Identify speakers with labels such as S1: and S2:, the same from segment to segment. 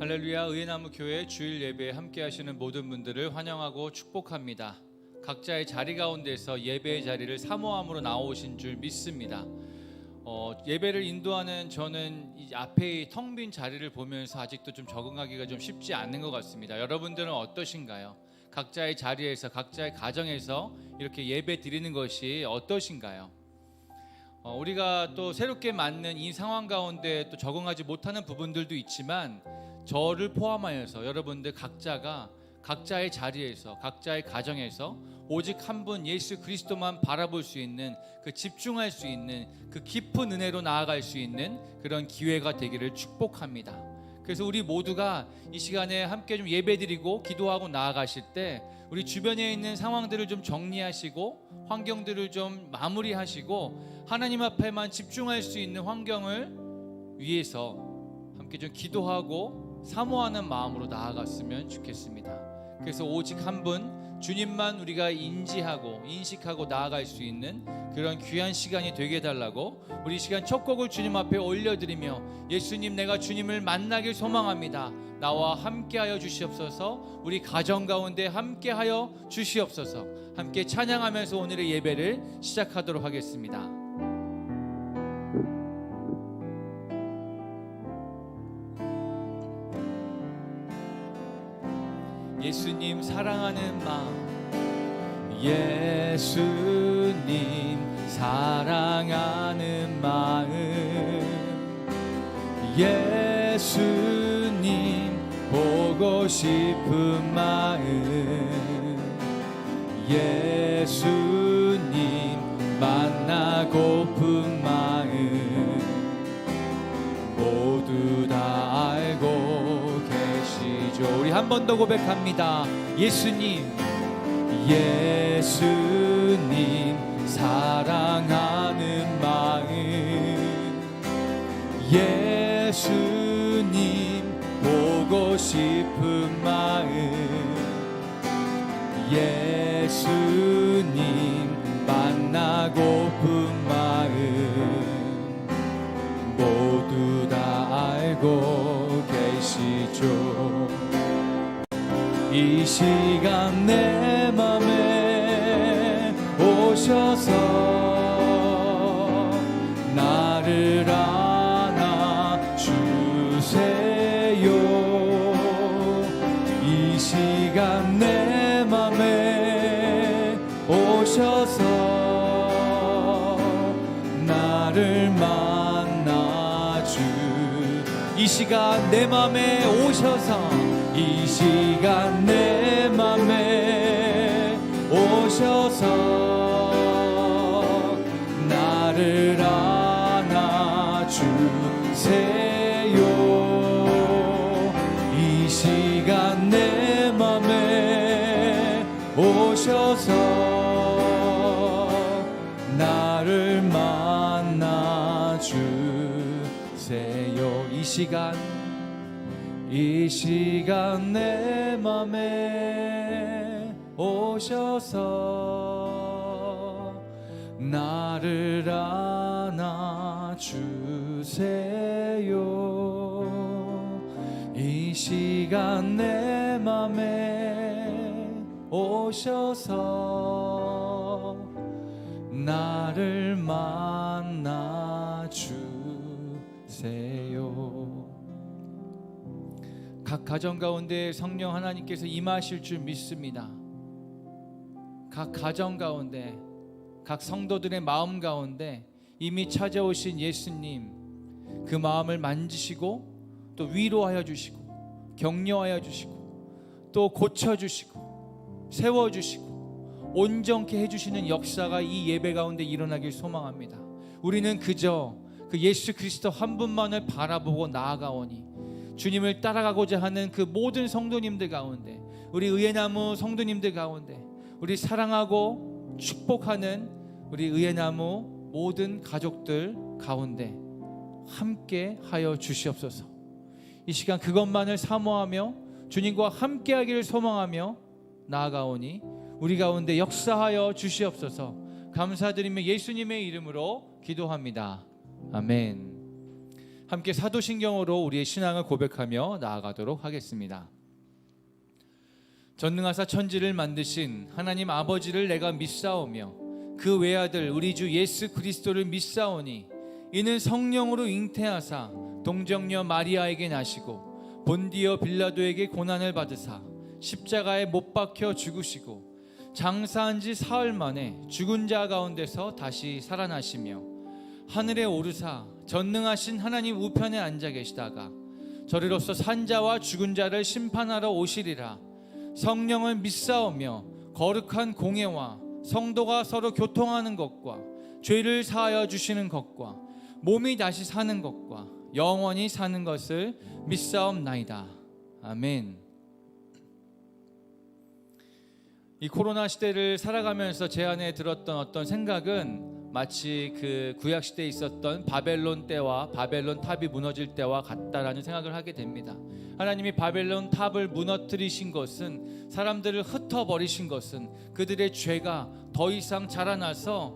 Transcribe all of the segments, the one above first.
S1: 할렐루야. 의예나무 교회 주일 예배에 함께 하시는 모든 분들을 환영하고 축복합니다. 각자의 자리 가운데서 예배의 자리를 사모함으로 나오신 줄 믿습니다. 예배를 인도하는 저는 이 앞에 텅 빈 자리를 보면서 아직도 좀 적응하기가 좀 쉽지 않는 것 같습니다. 여러분들은 어떠신가요? 각자의 자리에서 각자의 가정에서 이렇게 예배 드리는 것이 어떠신가요? 우리가 또 새롭게 맞는 이 상황 가운데 또 적응하지 못하는 부분들도 있지만 저를 포함하여서 여러분들 각자가 각자의 자리에서 각자의 가정에서 오직 한 분 예수 그리스도만 바라볼 수 있는 그 집중할 수 있는 그 깊은 은혜로 나아갈 수 있는 그런 기회가 되기를 축복합니다. 그래서 우리 모두가 이 시간에 함께 좀 예배드리고 기도하고 나아가실 때 우리 주변에 있는 상황들을 좀 정리하시고 환경들을 좀 마무리하시고 하나님 앞에만 집중할 수 있는 환경을 위해서 함께 좀 기도하고 사모하는 마음으로 나아갔으면 좋겠습니다. 그래서 오직 한 분 주님만 우리가 인지하고 인식하고 나아갈 수 있는 그런 귀한 시간이 되게 해달라고 우리 시간 첫 곡을 주님 앞에 올려드리며 예수님, 내가 주님을 만나길 소망합니다. 나와 함께하여 주시옵소서. 우리 가정 가운데 함께하여 주시옵소서. 함께 찬양하면서 오늘의 예배를 시작하도록 하겠습니다. 예수님 사랑하는 마음, 예수님 사랑하는 마음, 예수님 보고 싶은 마음, 예수님 만나고픈 마음 모두 다 알고 계시죠. 우리 한 번 더 고백합니다. 예수님, 예수님 사랑하는 마음, 예수님 보고 싶은 마음, 예수님 만나고픈 마음 모두 다 알고 계시죠. 이 시간 내 맘에 오셔서 나를 안아주세요. 이 시간 내 맘에 오셔서 나를 이 시간 내 맘에 오셔서 이 시간 내 맘에 오셔서 나를 안아주세요. 이 시간 내 맘에 오셔서 나를 만나주세요. 이 시간 내 맘에 오셔서 나를 안아주세요. 이 시간 내 맘에 오셔서 나를 만나주세요. 각 가정 가운데 성령 하나님께서 임하실 줄 믿습니다. 각 가정 가운데 각 성도들의 마음 가운데 이미 찾아오신 예수님, 그 마음을 만지시고 또 위로하여 주시고 격려하여 주시고 또 고쳐주시고 세워주시고 온전케 해주시는 역사가 이 예배 가운데 일어나길 소망합니다. 우리는 그저 그 예수 그리스도 한 분만을 바라보고 나아가오니 주님을 따라가고자 하는 그 모든 성도님들 가운데, 우리 의예나무 성도님들 가운데, 우리 사랑하고 축복하는 우리 의예나무 모든 가족들 가운데 함께 하여 주시옵소서. 이 시간 그것만을 사모하며 주님과 함께 하기를 소망하며 나아가오니 우리 가운데 역사하여 주시옵소서. 감사드리며 예수님의 이름으로 기도합니다. 아멘. 함께 사도신경으로 우리의 신앙을 고백하며 나아가도록 하겠습니다. 전능하사 천지를 만드신 하나님 아버지를 내가 믿사오며 그 외아들 우리 주 예수 그리스도를 믿사오니 이는 성령으로 잉태하사 동정녀 마리아에게 나시고 본디어 빌라도에게 고난을 받으사 십자가에 못 박혀 죽으시고 장사한 지 사흘 만에 죽은 자 가운데서 다시 살아나시며 하늘에 오르사 전능하신 하나님 우편에 앉아 계시다가 저리로서 산자와 죽은 자를 심판하러 오시리라. 성령을 믿사오며 거룩한 공예와 성도가 서로 교통하는 것과 죄를 사하여 주시는 것과 몸이 다시 사는 것과 영원히 사는 것을 믿사옵나이다. 아멘. 이 코로나 시대를 살아가면서 제 안에 들었던 어떤 생각은 마치 그 구약 시대에 있었던 바벨론 때와 바벨론 탑이 무너질 때와 같다라는 생각을 하게 됩니다. 하나님이 바벨론 탑을 무너뜨리신 것은, 사람들을 흩어버리신 것은 그들의 죄가 더 이상 자라나서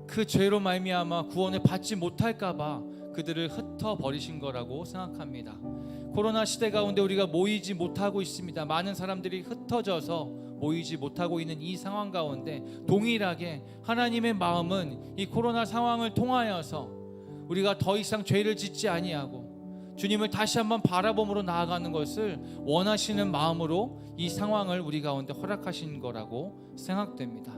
S1: 그 죄로 말미암아 구원을 받지 못할까 봐 그들을 흩어버리신 거라고 생각합니다. 코로나 시대 가운데 우리가 모이지 못하고 있습니다. 많은 사람들이 흩어져서 모이지 못하고 있는 이 상황 가운데 동일하게 하나님의 마음은 이 코로나 상황을 통하여서 우리가 더 이상 죄를 짓지 아니하고 주님을 다시 한번 바라봄으로 나아가는 것을 원하시는 마음으로 이 상황을 우리 가운데 허락하신 거라고 생각됩니다.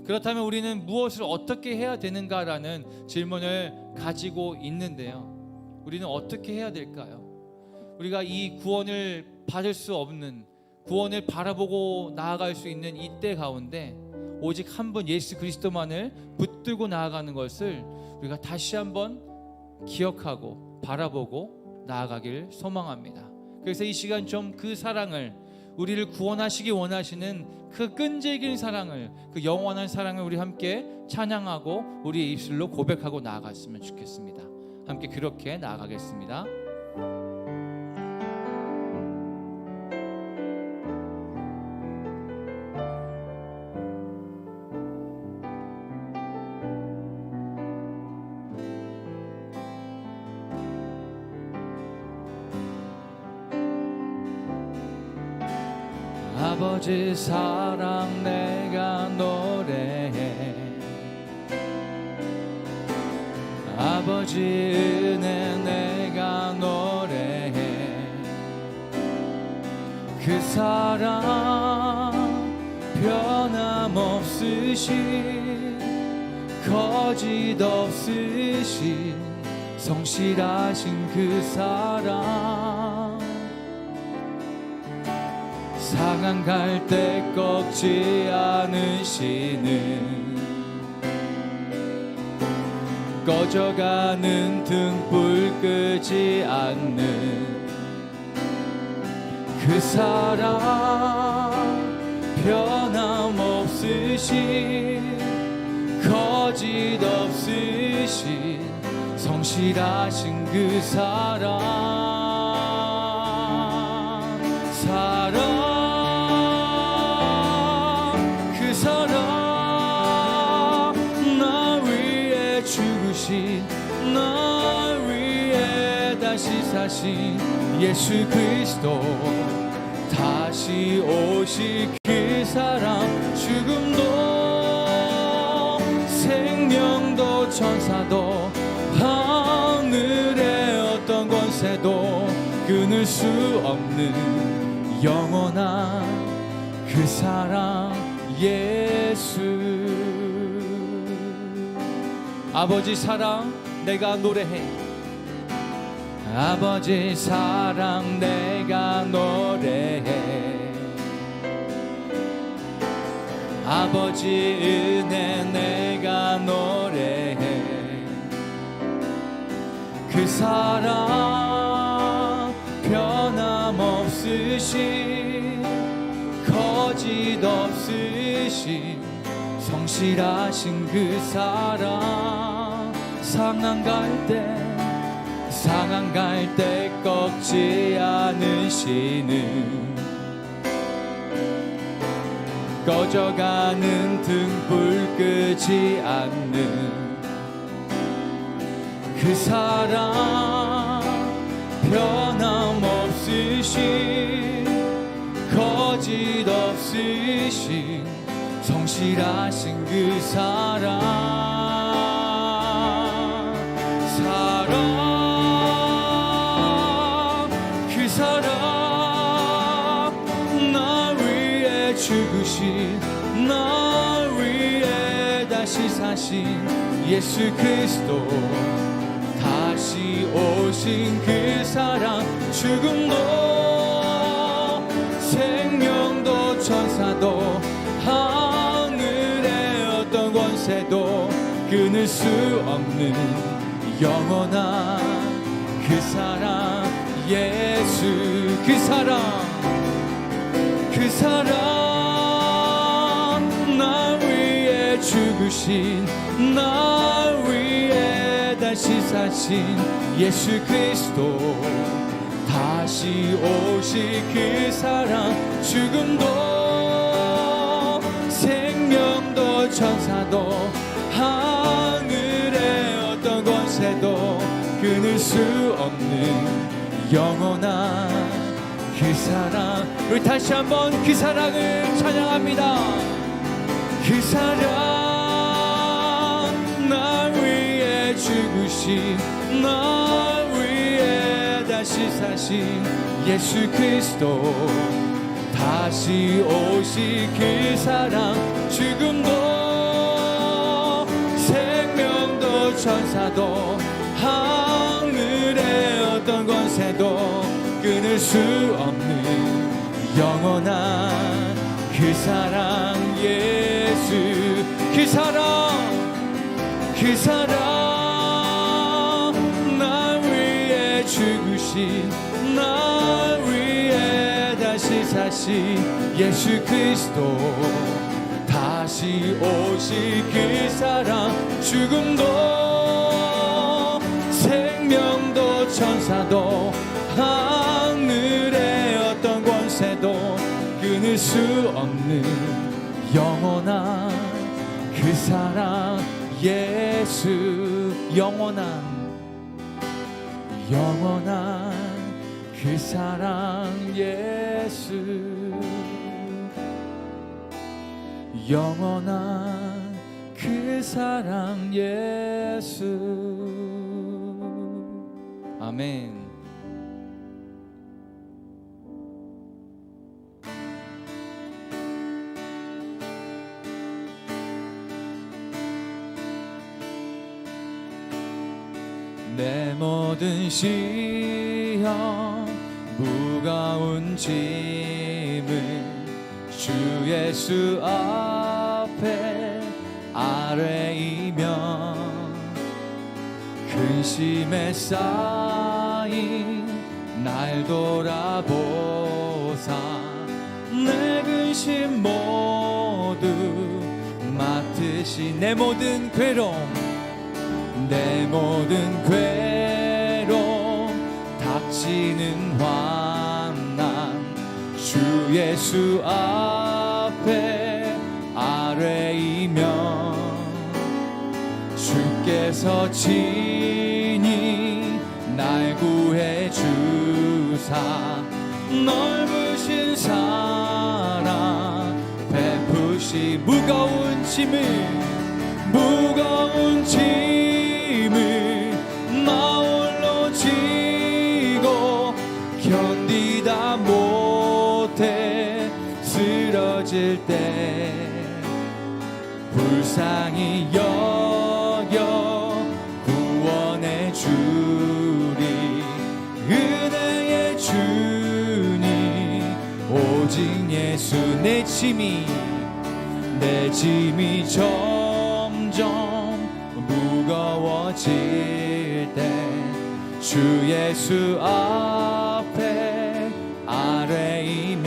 S1: 그렇다면 우리는 무엇을 어떻게 해야 되는가라는 질문을 가지고 있는데요. 우리는 어떻게 해야 될까요? 우리가 이 구원을 받을 수 없는, 구원을 바라보고 나아갈 수 있는 이때 가운데 오직 한 분 예수 그리스도만을 붙들고 나아가는 것을 우리가 다시 한번 기억하고 바라보고 나아가길 소망합니다. 그래서 이 시간 좀 그 사랑을, 우리를 구원하시기 원하시는 그 끈질긴 사랑을, 그 영원한 사랑을 우리 함께 찬양하고 우리의 입술로 고백하고 나아갔으면 좋겠습니다. 함께 그렇게 나아가겠습니다. 아버지 사랑 내가 노래해, 아버지 은혜 내가 노래해. 그 사랑 변함없으신, 거짓 없으신 성실하신 그 사랑, 상한 갈 때 꺾지 않으시는, 꺼져가는 등불 끄지 않는 그 사랑, 변함없으신, 거짓 없으신 성실하신 그 사랑, 사랑, 그 사랑, 나 위에 죽으신, 나 위에 다시 사신 예수 그리스도, 다시 오실 그 사랑, 죽음도 생명도 천사도 하늘의 어떤 권세도 끊을 수 없는 영원한 그 사랑 예수. 아버지 사랑 내가 노래해, 아버지 사랑 내가 노래해, 아버지 은혜 내가 노래해. 그 사랑 변함없으신, 거짓 없으신 성실하신 그 사랑, 상한 갈 때 꺾지 않으시는, 꺼져가는 등불 끄지 않는 그 사랑, 변함없으신 거짓 없으신 성실하신 그 사랑 그 사랑 나 위해 죽으신 나 위해 다시 사신 예수 그리스도 다시 오신 그 사랑 죽음도 생명도 천사도 하늘의 어떤 권세도 끊을 수 없는 영원한 그 사랑 예수 그 사랑 나 위해 죽으신 나 위해 다시 사신 예수 그리스도 다시 오실 그 사랑 죽음도 생명도 천사도 하늘의 어떤 권세도 끊을 수 없는 영원한 그 사랑 우리 다시 한번 그 사랑을 찬양합니다. 그 사랑 나 위해 죽으신 나 위해 다시 사신 예수 그리스도 다시 오실 그 사랑 죽음도 생명도 천사도 하늘의 어떤 권세도 끊을 수 없는 영원한 그 사랑 예수 그 사랑 나 위해 죽으신 나 위해 다시 사신 예수 그리스도 다시 오실 그 사랑 죽음도 생명도 천사도 하늘의 어떤 권세도 끊을 수 없는 영원한 그 사랑 예수 영원한 그 사랑 예수 영원한 그 사랑 예수 아멘. 내 모든 시험 무거운 짐을 주 예수 앞에 아뢰이며 근심에 쌓인 날 돌아보사 내 근심 모두 맡으신 내 모든 괴로움 닥치는 환난 주 예수 앞에 아뢰이며 주께서 친히 날 구해 주사 넓으신 사랑 베푸시 무거운 짐을 나 홀로 지고 견디다 못해 쓰러질 때 불쌍히 여겨 구원해 주리 은혜의 주님 오직 예수 내 짐이 점점 무거워질 때 주 예수 앞에 아뢰이면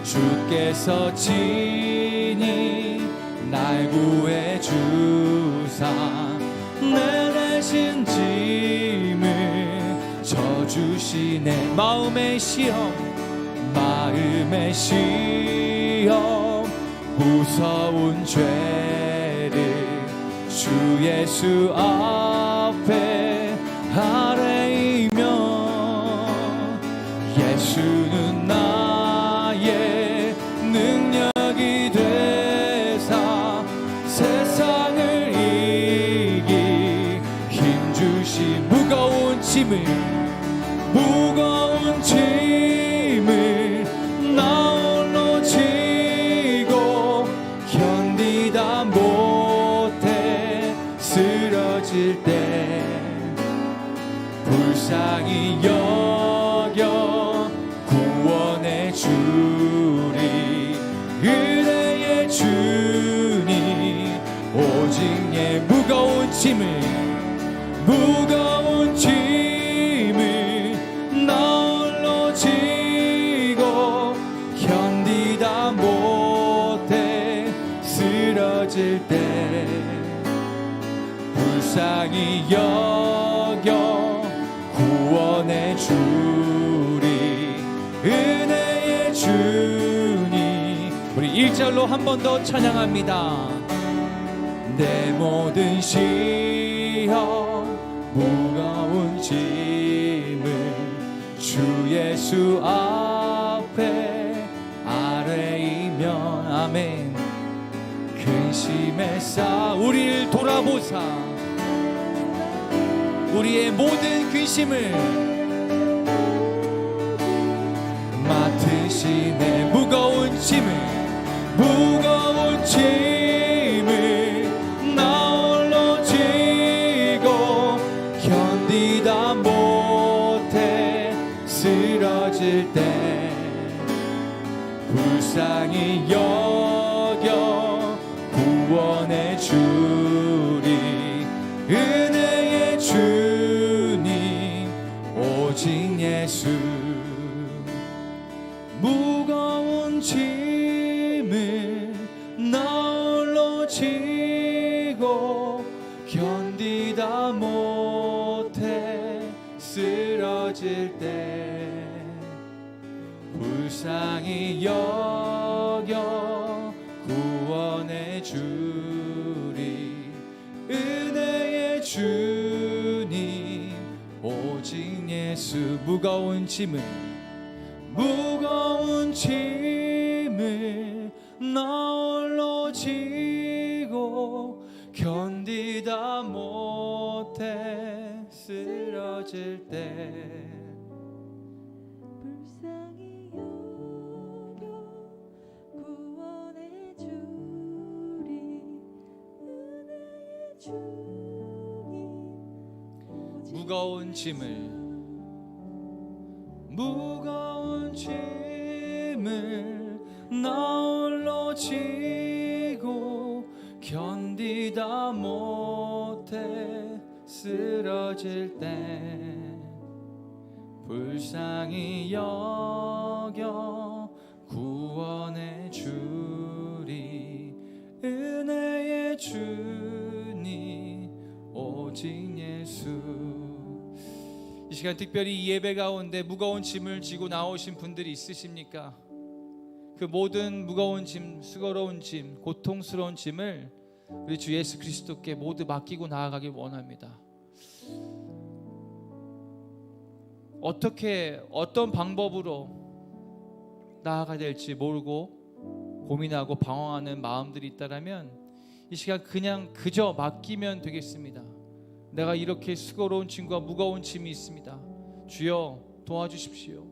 S1: 주께서 친히 날 구해 주사 내 대신 짐을 져주시네 마음의 시험 무서운 죄를 주 예수 앞에 아뢰 짐을 무거운 짐을 나 홀로 지고 견디다 못해 쓰러질 때 불쌍히 여겨 구원해 주리 은혜의 주님 오직 내 무거운 짐을 나 홀로 지고 견디다 못해 쓰러질 때 불쌍히 여겨 구원해 주리 은혜의 주님. 우리 1절로 한 번 더 찬양합니다. 내 모든 시험 무거운 짐을 주 예수 앞에 아뢰이면 아멘. 근심에 싸 우리를 돌아보사 우리의 모든 근심을 맡으시네. 무거운 짐을 나 홀로 지고 견디다 못해 쓰러질 때 불쌍히 여겨 구원해 주리 은혜의 주님 오직 예수. 무거운 짐을 나 홀로 지고 견디다 못해 쓰러질 때 불쌍히 여겨 구원해 주리 은혜의 주님 오직 예수. 무거운 짐을 나 홀로 지고 견디다 못해 쓰러질 때
S2: 불쌍히 여겨 구원해 주리 은혜의 주님.
S1: 무거운 짐을 나 홀로 지고 견디다 못해 쓰러질 때 불쌍히 여겨 구원해 주리 은혜의 주님 오직 예수. 이 시간 특별히 이 예배 가운데 무거운 짐을 지고 나오신 분들이 있으십니까? 그 모든 무거운 짐, 수고로운 짐, 고통스러운 짐을 우리 주 예수 그리스도께 모두 맡기고 나아가길 원합니다. 어떤 방법으로 나아가야 될지 모르고 고민하고 방황하는 마음들이 있다라면 이 시간 그저 맡기면 되겠습니다. 내가 이렇게 수고로운 짐과 무거운 짐이 있습니다. 주여 도와주십시오.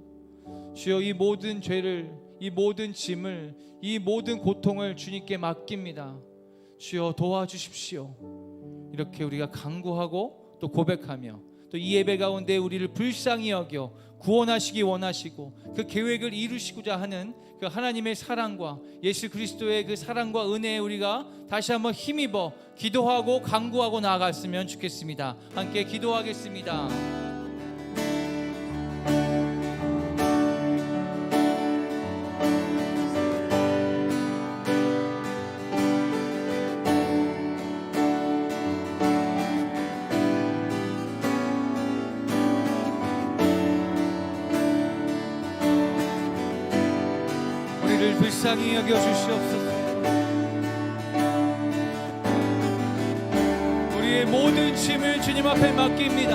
S1: 주여 이 모든 죄를, 이 모든 짐을, 이 모든 고통을 주님께 맡깁니다. 주여 도와주십시오. 이렇게 우리가 간구하고 또 고백하며 또 이 예배 가운데 우리를 불쌍히 여겨 구원하시기 원하시고 그 계획을 이루시고자 하는 그 하나님의 사랑과 예수 그리스도의 그 사랑과 은혜에 우리가 다시 한번 힘입어 기도하고 간구하고 나아갔으면 좋겠습니다. 함께 기도하겠습니다. 불쌍히 여겨주시옵소서. 우리의 모든 짐을 주님 앞에 맡깁니다.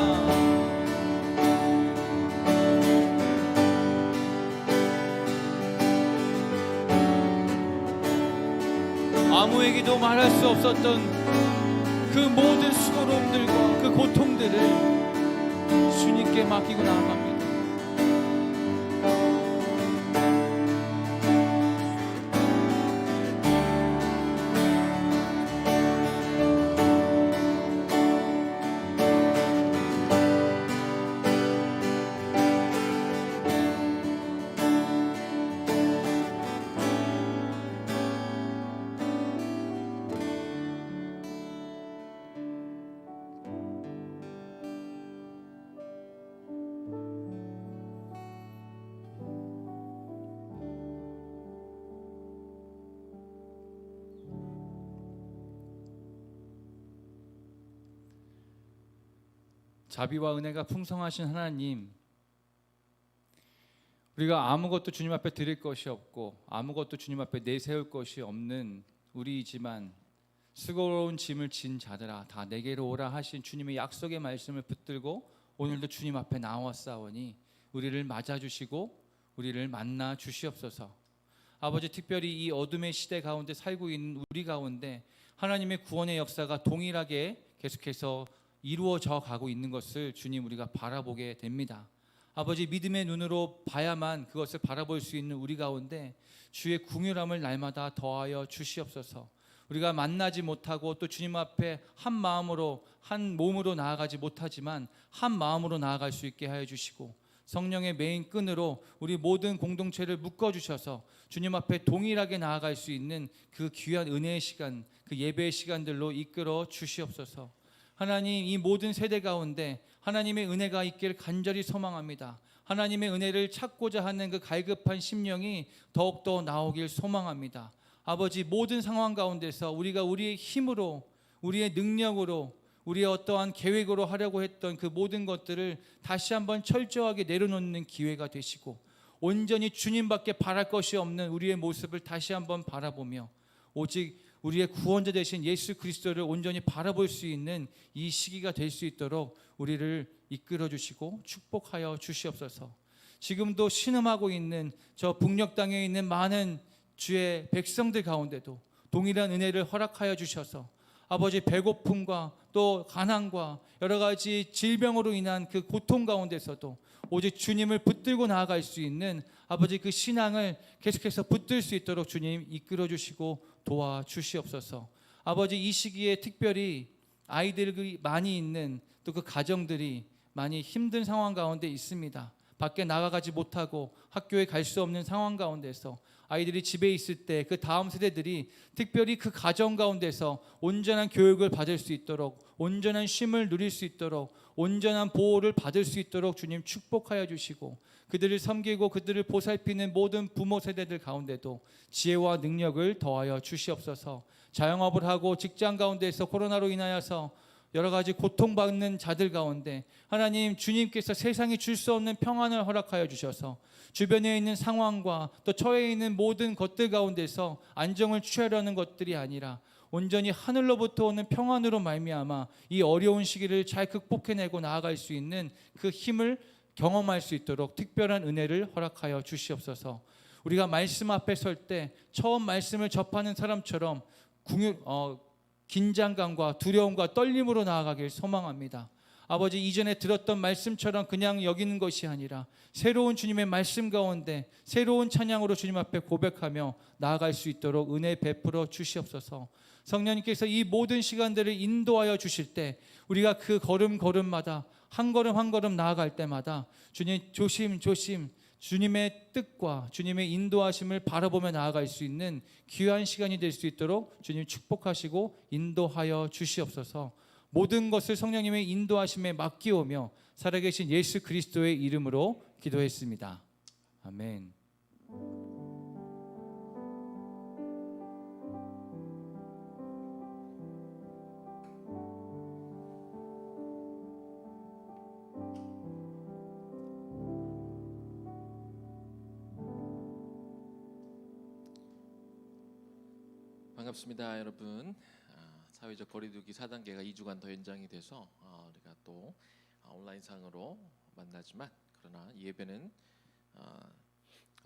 S1: 아무에게도 말할 수 없었던 그 모든 수고로움들과 그 고통들을 주님 주께 맡기고 나아갑니다. 자비와 은혜가 풍성하신 하나님, 우리가 아무것도 주님 앞에 드릴 것이 없고 아무것도 주님 앞에 내세울 것이 없는 우리이지만 수고로운 짐을 진 자들아 다 내게로 오라 하신 주님의 약속의 말씀을 붙들고 오늘도 주님 앞에 나왔사오니 우리를 맞아주시고 우리를 만나 주시옵소서. 아버지, 특별히 이 어둠의 시대 가운데 살고 있는 우리 가운데 하나님의 구원의 역사가 동일하게 계속해서 이루어져 가고 있는 것을 주님 우리가 바라보게 됩니다. 아버지, 믿음의 눈으로 봐야만 그것을 바라볼 수 있는 우리 가운데 주의 긍휼함을 날마다 더하여 주시옵소서. 우리가 만나지 못하고 또 주님 앞에 한 마음으로 한 몸으로 나아가지 못하지만 한 마음으로 나아갈 수 있게 하여 주시고 성령의 메인 끈으로 우리 모든 공동체를 묶어주셔서 주님 앞에 동일하게 나아갈 수 있는 그 귀한 은혜의 시간, 그 예배의 시간들로 이끌어 주시옵소서. 하나님, 이 모든 세대 가운데 하나님의 은혜가 있기를 간절히 소망합니다. 하나님의 은혜를 찾고자 하는 그 갈급한 심령이 더욱더 나오길 소망합니다. 아버지, 모든 상황 가운데서 우리가 우리의 힘으로, 우리의 능력으로, 우리의 어떠한 계획으로 하려고 했던 그 모든 것들을 다시 한번 철저하게 내려놓는 기회가 되시고 온전히 주님밖에 바랄 것이 없는 우리의 모습을 다시 한번 바라보며 오직 우리의 구원자 되신 예수 그리스도를 온전히 바라볼 수 있는 이 시기가 될 수 있도록 우리를 이끌어 주시고 축복하여 주시옵소서. 지금도 신음하고 있는 저 북녘 땅에 있는 많은 주의 백성들 가운데도 동일한 은혜를 허락하여 주셔서 아버지, 배고픔과 또 가난과 여러 가지 질병으로 인한 그 고통 가운데서도 오직 주님을 붙들고 나아갈 수 있는 아버지 그 신앙을 계속해서 붙들 수 있도록 주님 이끌어 주시고 도와주시옵소서. 아버지, 이 시기에 특별히 아이들이 많이 있는 또 그 가정들이 많이 힘든 상황 가운데 있습니다. 밖에 나가가지 못하고 학교에 갈 수 없는 상황 가운데서 아이들이 집에 있을 때 그 다음 세대들이 특별히 그 가정 가운데서 온전한 교육을 받을 수 있도록, 온전한 쉼을 누릴 수 있도록, 온전한 보호를 받을 수 있도록 주님 축복하여 주시고 그들을 섬기고 그들을 보살피는 모든 부모 세대들 가운데도 지혜와 능력을 더하여 주시옵소서. 자영업을 하고 직장 가운데서 코로나로 인하여서 여러 가지 고통받는 자들 가운데 하나님, 주님께서 세상이 줄 수 없는 평안을 허락하여 주셔서 주변에 있는 상황과 또 처해 있는 모든 것들 가운데서 안정을 취하려는 것들이 아니라 온전히 하늘로부터 오는 평안으로 말미암아 이 어려운 시기를 잘 극복해내고 나아갈 수 있는 그 힘을 경험할 수 있도록 특별한 은혜를 허락하여 주시옵소서. 우리가 말씀 앞에 설 때 처음 말씀을 접하는 사람처럼 긴장감과 두려움과 떨림으로 나아가길 소망합니다. 아버지, 이전에 들었던 말씀처럼 그냥 여기는 것이 아니라 새로운 주님의 말씀 가운데 새로운 찬양으로 주님 앞에 고백하며 나아갈 수 있도록 은혜 베풀어 주시옵소서. 성령님께서 이 모든 시간들을 인도하여 주실 때 우리가 그 걸음걸음마다 한 걸음 한 걸음 나아갈 때마다 주님 조심조심 주님의 뜻과 주님의 인도하심을 바라보며 나아갈 수 있는 귀한 시간이 될 수 있도록 주님 축복하시고 인도하여 주시옵소서. 모든 것을 성령님의 인도하심에 맡기오며 살아계신 예수 그리스도의 이름으로 기도했습니다. 아멘.
S3: 반갑습니다, 여러분. 사회적 거리두기 4단계가 2주간 더 연장이 돼서 우리가 또 온라인상으로 만나지만 그러나 예배는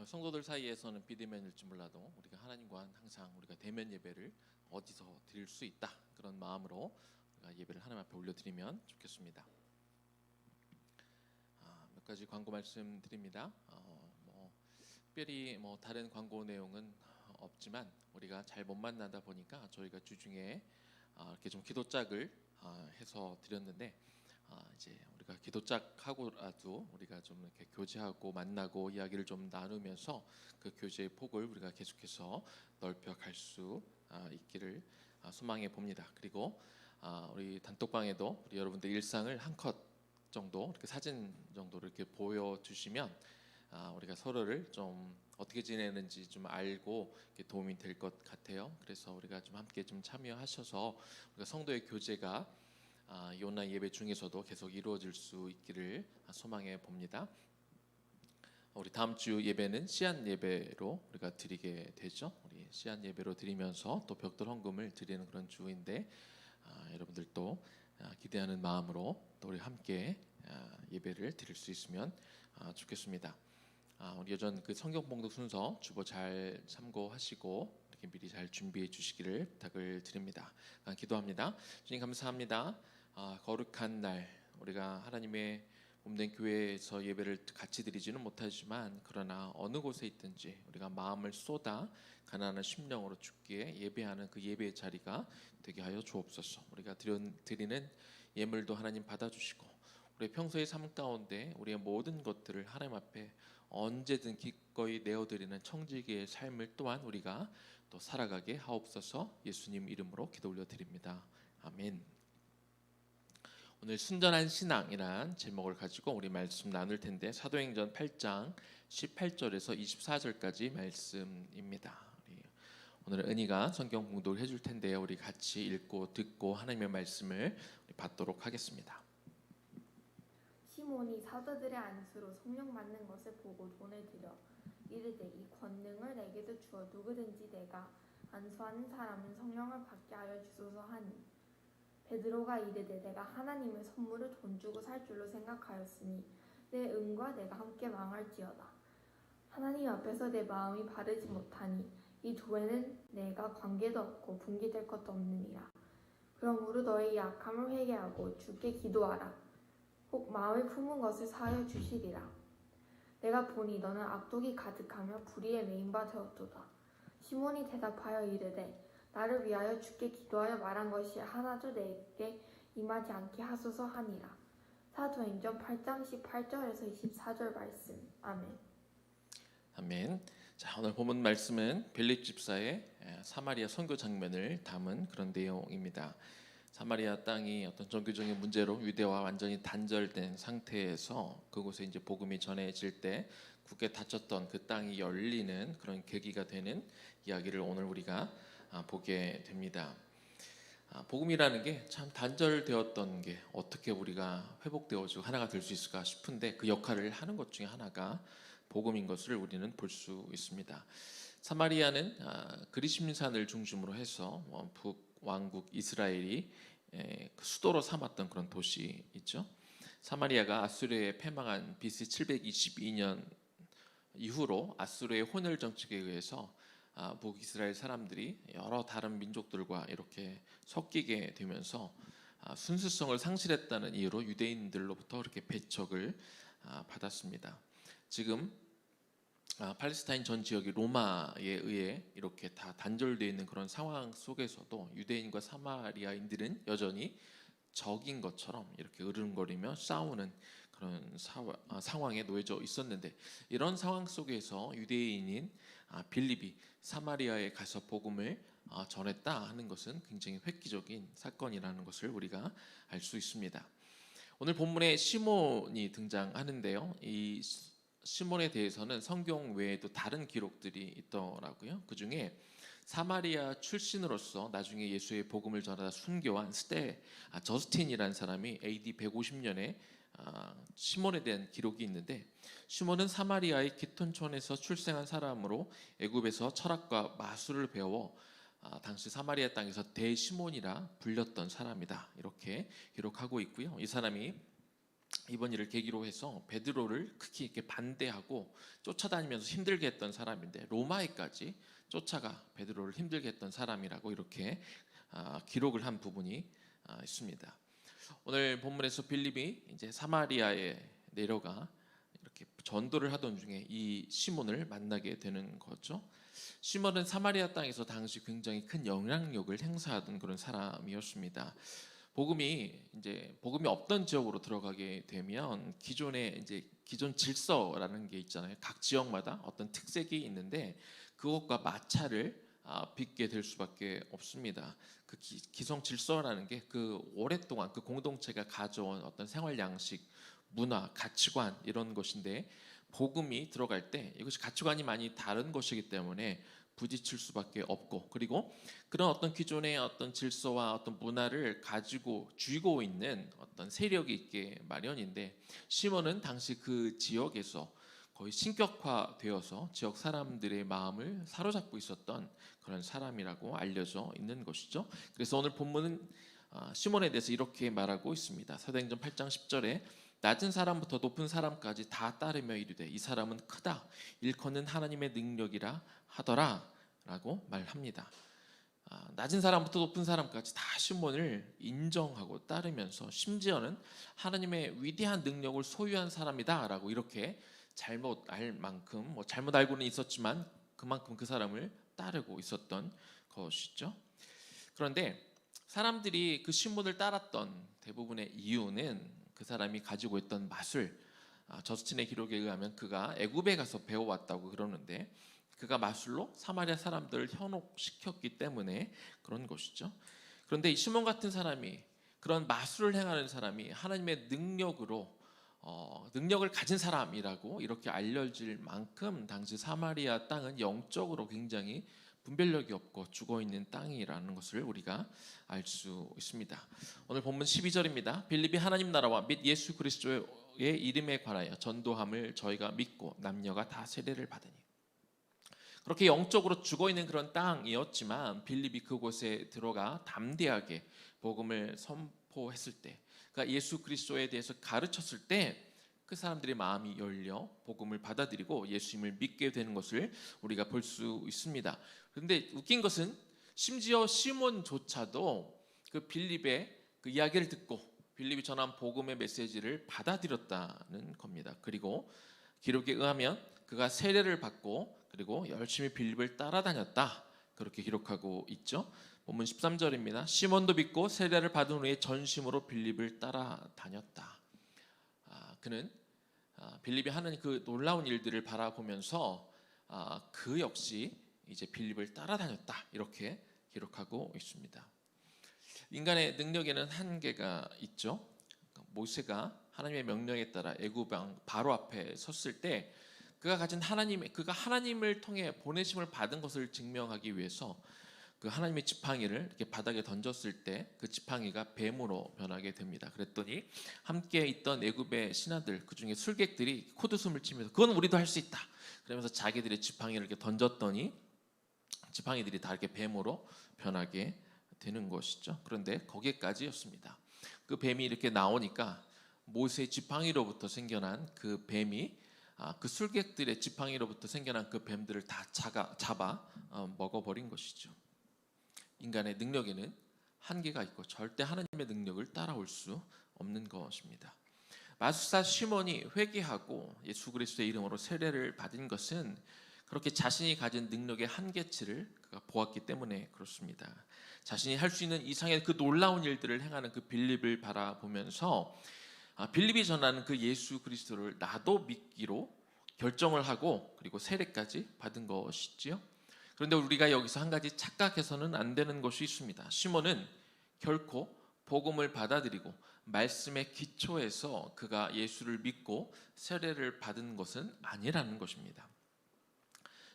S3: 성도들 사이에서는 비대면일지 몰라도 우리가 하나님과 항상 우리가 대면 예배를 어디서 드릴 수 있다, 그런 마음으로 우리가 예배를 하나님 앞에 올려드리면 좋겠습니다. 가지 광고 말씀드립니다. 특별히 다른 광고 내용은 없지만 우리가 잘 못 만나다 보니까 저희가 주중에 이렇게 좀 기도짝을 해서 드렸는데 이제 우리가 기도짝하고라도 우리가 좀 이렇게 교제하고 만나고 이야기를 좀 나누면서 그 교제의 폭을 우리가 계속해서 넓혀갈 수 있기를 소망해 봅니다. 그리고 우리 단톡방에도 우리 여러분들 일상을 한 컷 정도 이렇게 사진 정도를 이렇게 보여주시면 우리가 서로를 좀 어떻게 지내는지 좀 알고 이렇게 도움이 될 것 같아요. 그래서 우리가 좀 함께 좀 참여하셔서 우리가 성도의 교제가 이 온라인 예배 중에서도 계속 이루어질 수 있기를 소망해 봅니다. 우리 다음 주 예배는 시안 예배로 우리가 드리게 되죠. 우리 시안 예배로 드리면서 또 벽돌 헌금을 드리는 그런 주인데 여러분들도 기대하는 마음으로 또 우리 함께 예배를 드릴 수 있으면 좋겠습니다. 우리 여전 그 성경 봉독 순서 주보 잘 참고하시고 이렇게 미리 잘 준비해 주시기를 부탁을 드립니다. 기도합니다. 주님 감사합니다. 거룩한 날 우리가 하나님의 몸된 교회에서 예배를 같이 드리지는 못하지만 그러나 어느 곳에 있든지 우리가 마음을 쏟아 가난한 심령으로 주께 예배하는 그 예배의 자리가 되게 하여 주옵소서. 우리가 드리는 예물도 하나님 받아주시고 우리 평소의 삶 가운데 우리의 모든 것들을 하나님 앞에 언제든 기꺼이 내어드리는 청지기의 삶을 또한 우리가 또 살아가게 하옵소서. 예수님 이름으로 기도 올려드립니다. 아멘. 오늘 순전한 신앙이란 제목을 가지고 우리 말씀 나눌 텐데 사도행전 8장 18절에서 24절까지 말씀입니다. 오늘 은희가 성경 공독을 해줄 텐데요. 우리 같이 읽고 듣고 하나님의 말씀을 받도록 하겠습니다.
S4: 시몬이 사도들의 안수로 성령 받는 것을 보고 돈을 들여 이르되 이 권능을 내게도 주어 누구든지 내가 안수하는 사람은 성령을 받게 하여 주소서 하니 베드로가 이르되 내가 하나님의 선물을 돈 주고 살 줄로 생각하였으니 내 은과 내가 함께 망할지어다. 하나님 앞에서 내 마음이 바르지 못하니 이 도에는 내가 관계도 없고 분기될 것도 없느니라. 그러므로 너의 약함을 회개하고 주께 기도하라. 혹 마음에 품은 것을 사하여 주시리라. 내가 보니 너는 악독이 가득하며 불의에 메인 바 되었도다. 시몬이 대답하여 이르되 나를 위하여 주께 기도하여 말한 것이 하나도 내게 임하지 않게 하소서 하니라. 사도행전 8장 18절에서 24절 말씀. 아멘.
S3: 아멘. 자, 오늘 본문 말씀은 빌립 집사의 사마리아 선교 장면을 담은 그런 내용입니다. 사마리아 땅이 어떤 종교적인 문제로 유대와 완전히 단절된 상태에서 그곳에 이제 복음이 전해질 때 굳게 닫혔던 그 땅이 열리는 그런 계기가 되는 이야기를 오늘 우리가 보게 됩니다. 복음이라는 게 참 단절되었던 게 어떻게 우리가 회복되어지고 하나가 될 수 있을까 싶은데 그 역할을 하는 것 중에 하나가 복음인 것을 우리는 볼 수 있습니다. 사마리아는 그리심산을 중심으로 해서 북왕국 이스라엘이 수도로 삼았던 그런 도시 있죠. 사마리아가 아수르에 패망한 BC 722년 이후로 아수르의 혼혈 정책에 의해서 북이스라엘 사람들이 여러 다른 민족들과 이렇게 섞이게 되면서 순수성을 상실했다는 이유로 유대인들로부터 그렇게 배척을 받았습니다. 지금 팔레스타인 전 지역이 로마에 의해 이렇게 다 단절되어 있는 그런 상황 속에서도 유대인과 사마리아인들은 여전히 적인 것처럼 이렇게 으르렁거리며 싸우는 그런 상황에 놓여져 있었는데 이런 상황 속에서 유대인인 빌립이 사마리아에 가서 복음을 전했다 하는 것은 굉장히 획기적인 사건이라는 것을 우리가 알 수 있습니다. 오늘 본문에 시몬이 등장하는데요. 이 시몬에 대해서는 성경 외에도 다른 기록들이 있더라고요. 그 중에 사마리아 출신으로서 나중에 예수의 복음을 전하다 순교한 저스틴이라는 사람이 AD 150년에 시몬에 대한 기록이 있는데 시몬은 사마리아의 기톤촌에서 출생한 사람으로 애굽에서 철학과 마술을 배워 당시 사마리아 땅에서 대시몬이라 불렸던 사람이다. 이렇게 기록하고 있고요. 이 사람이 이번 일을 계기로 해서 베드로를 크게 이렇게 반대하고 쫓아다니면서 힘들게 했던 사람인데 로마에까지 쫓아가 베드로를 힘들게 했던 사람이라고 이렇게 기록을 한 부분이 있습니다. 오늘 본문에서 빌립이 이제 사마리아에 내려가 이렇게 전도를 하던 중에 이 시몬을 만나게 되는 거죠. 시몬은 사마리아 땅에서 당시 굉장히 큰 영향력을 행사하던 그런 사람이었습니다. 복음이 없던 지역으로 들어가게 되면 기존 질서라는 게 있잖아요. 각 지역마다 어떤 특색이 있는데 그것과 마찰을 빚게 될 수밖에 없습니다. 그 기성 질서라는 게 그 오랫동안 그 공동체가 가져온 어떤 생활 양식, 문화, 가치관 이런 것인데 복음이 들어갈 때 이것이 가치관이 많이 다른 것이기 때문에 부딪힐 수밖에 없고, 그리고 그런 어떤 기존의 어떤 질서와 어떤 문화를 가지고 쥐고 있는 어떤 세력이 있게 마련인데 시몬은 당시 그 지역에서 거의 신격화되어서 지역 사람들의 마음을 사로잡고 있었던 그런 사람이라고 알려져 있는 것이죠. 그래서 오늘 본문은 시몬에 대해서 이렇게 말하고 있습니다. 사도행전 8장 10절에 낮은 사람부터 높은 사람까지 다 따르며 이르되 이 사람은 크다 일컫는 하나님의 능력이라 하더라 라고 말합니다. 낮은 사람부터 높은 사람까지 다 시몬을 인정하고 따르면서 심지어는 하나님의 위대한 능력을 소유한 사람이다 라고 이렇게 잘못 알 만큼 잘못 알고는 있었지만 그만큼 그 사람을 따르고 있었던 것이죠. 그런데 사람들이 그 시몬을 따랐던 대부분의 이유는 그 사람이 가지고 있던 마술, 저스틴의 기록에 의하면 그가 애굽에 가서 배워왔다고 그러는데 그가 마술로 사마리아 사람들을 현혹시켰기 때문에 그런 것이죠. 그런데 이 시몬 같은 사람이, 그런 마술을 행하는 사람이 하나님의 능력을 가진 사람이라고 이렇게 알려질 만큼 당시 사마리아 땅은 영적으로 굉장히 분별력이 없고 죽어있는 땅이라는 것을 우리가 알 수 있습니다. 오늘 본문 12절입니다. 빌립이 하나님 나라와 및 예수 그리스도의 이름에 관하여 전도함을 저희가 믿고 남녀가 다 세례를 받으니. 그렇게 영적으로 죽어있는 그런 땅이었지만 빌립이 그곳에 들어가 담대하게 복음을 선포했을 때, 그러니까 예수 그리스도에 대해서 가르쳤을 때 그 사람들의 마음이 열려 복음을 받아들이고 예수님을 믿게 되는 것을 우리가 볼 수 있습니다. 그런데 웃긴 것은 심지어 시몬조차도 그 빌립의 그 이야기를 듣고 빌립이 전한 복음의 메시지를 받아들였다는 겁니다. 그리고 기록에 의하면 그가 세례를 받고 그리고 열심히 빌립을 따라다녔다, 그렇게 기록하고 있죠. 본문 13절입니다. 시몬도 믿고 세례를 받은 후에 전심으로 빌립을 따라다녔다. 그는 빌립이 하는 그 놀라운 일들을 바라보면서 그 역시 이제 빌립을 따라다녔다, 이렇게 기록하고 있습니다. 인간의 능력에는 한계가 있죠. 모세가 하나님의 명령에 따라 애굽 왕 바로 앞에 섰을 때 그가 하나님을 통해 보내심을 받은 것을 증명하기 위해서 그 하나님의 지팡이를 이렇게 바닥에 던졌을 때 그 지팡이가 뱀으로 변하게 됩니다. 그랬더니 함께 있던 애굽의 신하들, 그 중에 술객들이 코드숨을 치면서 그건 우리도 할 수 있다 그러면서 자기들의 지팡이를 이렇게 던졌더니 지팡이들이 다 이렇게 뱀으로 변하게 되는 것이죠. 그런데 거기까지였습니다. 그 뱀이 이렇게 나오니까 모세의 지팡이로부터 생겨난 그 뱀이 그 술객들의 지팡이로부터 생겨난 그 뱀들을 다 잡아 먹어버린 것이죠. 인간의 능력에는 한계가 있고 절대 하나님의 능력을 따라올 수 없는 것입니다. 마술사 시몬이 회개하고 예수 그리스도의 이름으로 세례를 받은 것은 그렇게 자신이 가진 능력의 한계치를 그가 보았기 때문에 그렇습니다. 자신이 할 수 있는 이상의 그 놀라운 일들을 행하는 그 빌립을 바라보면서 빌립이 전하는 그 예수 그리스도를 나도 믿기로 결정을 하고 그리고 세례까지 받은 것이지요. 그런데 우리가 여기서 한 가지 착각해서는 안 되는 것이 있습니다. 시몬은 결코 복음을 받아들이고 말씀의 기초에서 그가 예수를 믿고 세례를 받은 것은 아니라는 것입니다.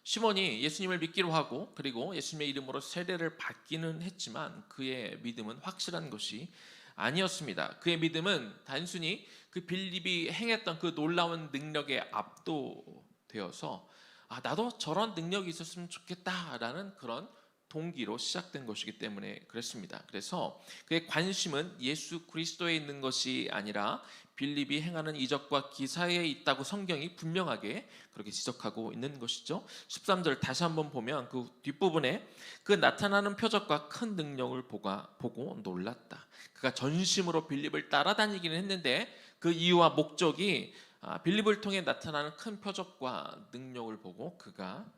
S3: 시몬이 예수님을 믿기로 하고 그리고 예수님의 이름으로 세례를 받기는 했지만 그의 믿음은 확실한 것이 아니었습니다. 그의 믿음은 단순히 그 빌립이 행했던 그 놀라운 능력에 압도되어서 나도 저런 능력이 있었으면 좋겠다라는 그런 동기로 시작된 것이기 때문에 그랬습니다. 그래서 그의 관심은 예수 그리스도에 있는 것이 아니라 빌립이 행하는 이적과 기사에 있다고 성경이 분명하게 그렇게 지적하고 있는 것이죠. 13절 다시 한번 보면 그 뒷부분에 그 나타나는 표적과 큰 능력을 보고 놀랐다. 그가 전심으로 빌립을 따라다니기는 했는데 그 이유와 목적이 빌립을 통해 나타나는 큰 표적과 능력을 보고 그가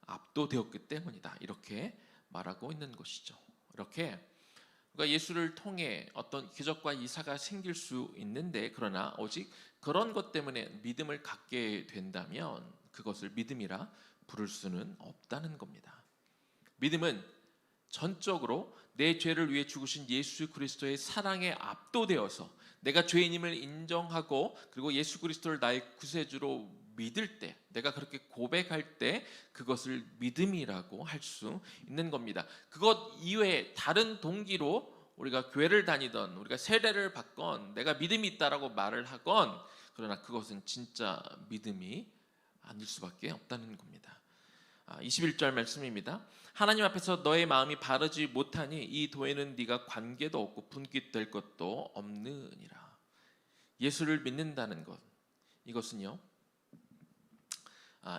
S3: 압도되었기 때문이다. 이렇게 말하고 있는 것이죠. 이렇게 그러니까 예수를 통해 어떤 기적과 이사가 생길 수 있는데, 그러나 오직 그런 것 때문에 믿음을 갖게 된다면 그것을 믿음이라 부를 수는 없다는 겁니다. 믿음은 전적으로 내 죄를 위해 죽으신 예수 그리스도의 사랑에 압도되어서 내가 죄인임을 인정하고 그리고 예수 그리스도를 나의 구세주로 믿을 때, 내가 그렇게 고백할 때 그것을 믿음이라고 할 수 있는 겁니다. 그것 이외에 다른 동기로 우리가 교회를 다니던, 우리가 세례를 받건, 내가 믿음이 있다라고 말을 하건, 그러나 그것은 진짜 믿음이 아닐 수밖에 없다는 겁니다. 21절 말씀입니다. 하나님 앞에서 너의 마음이 바르지 못하니 이 도에는 네가 관계도 없고 분깃될 것도 없느니라. 예수를 믿는다는 것, 이것은요,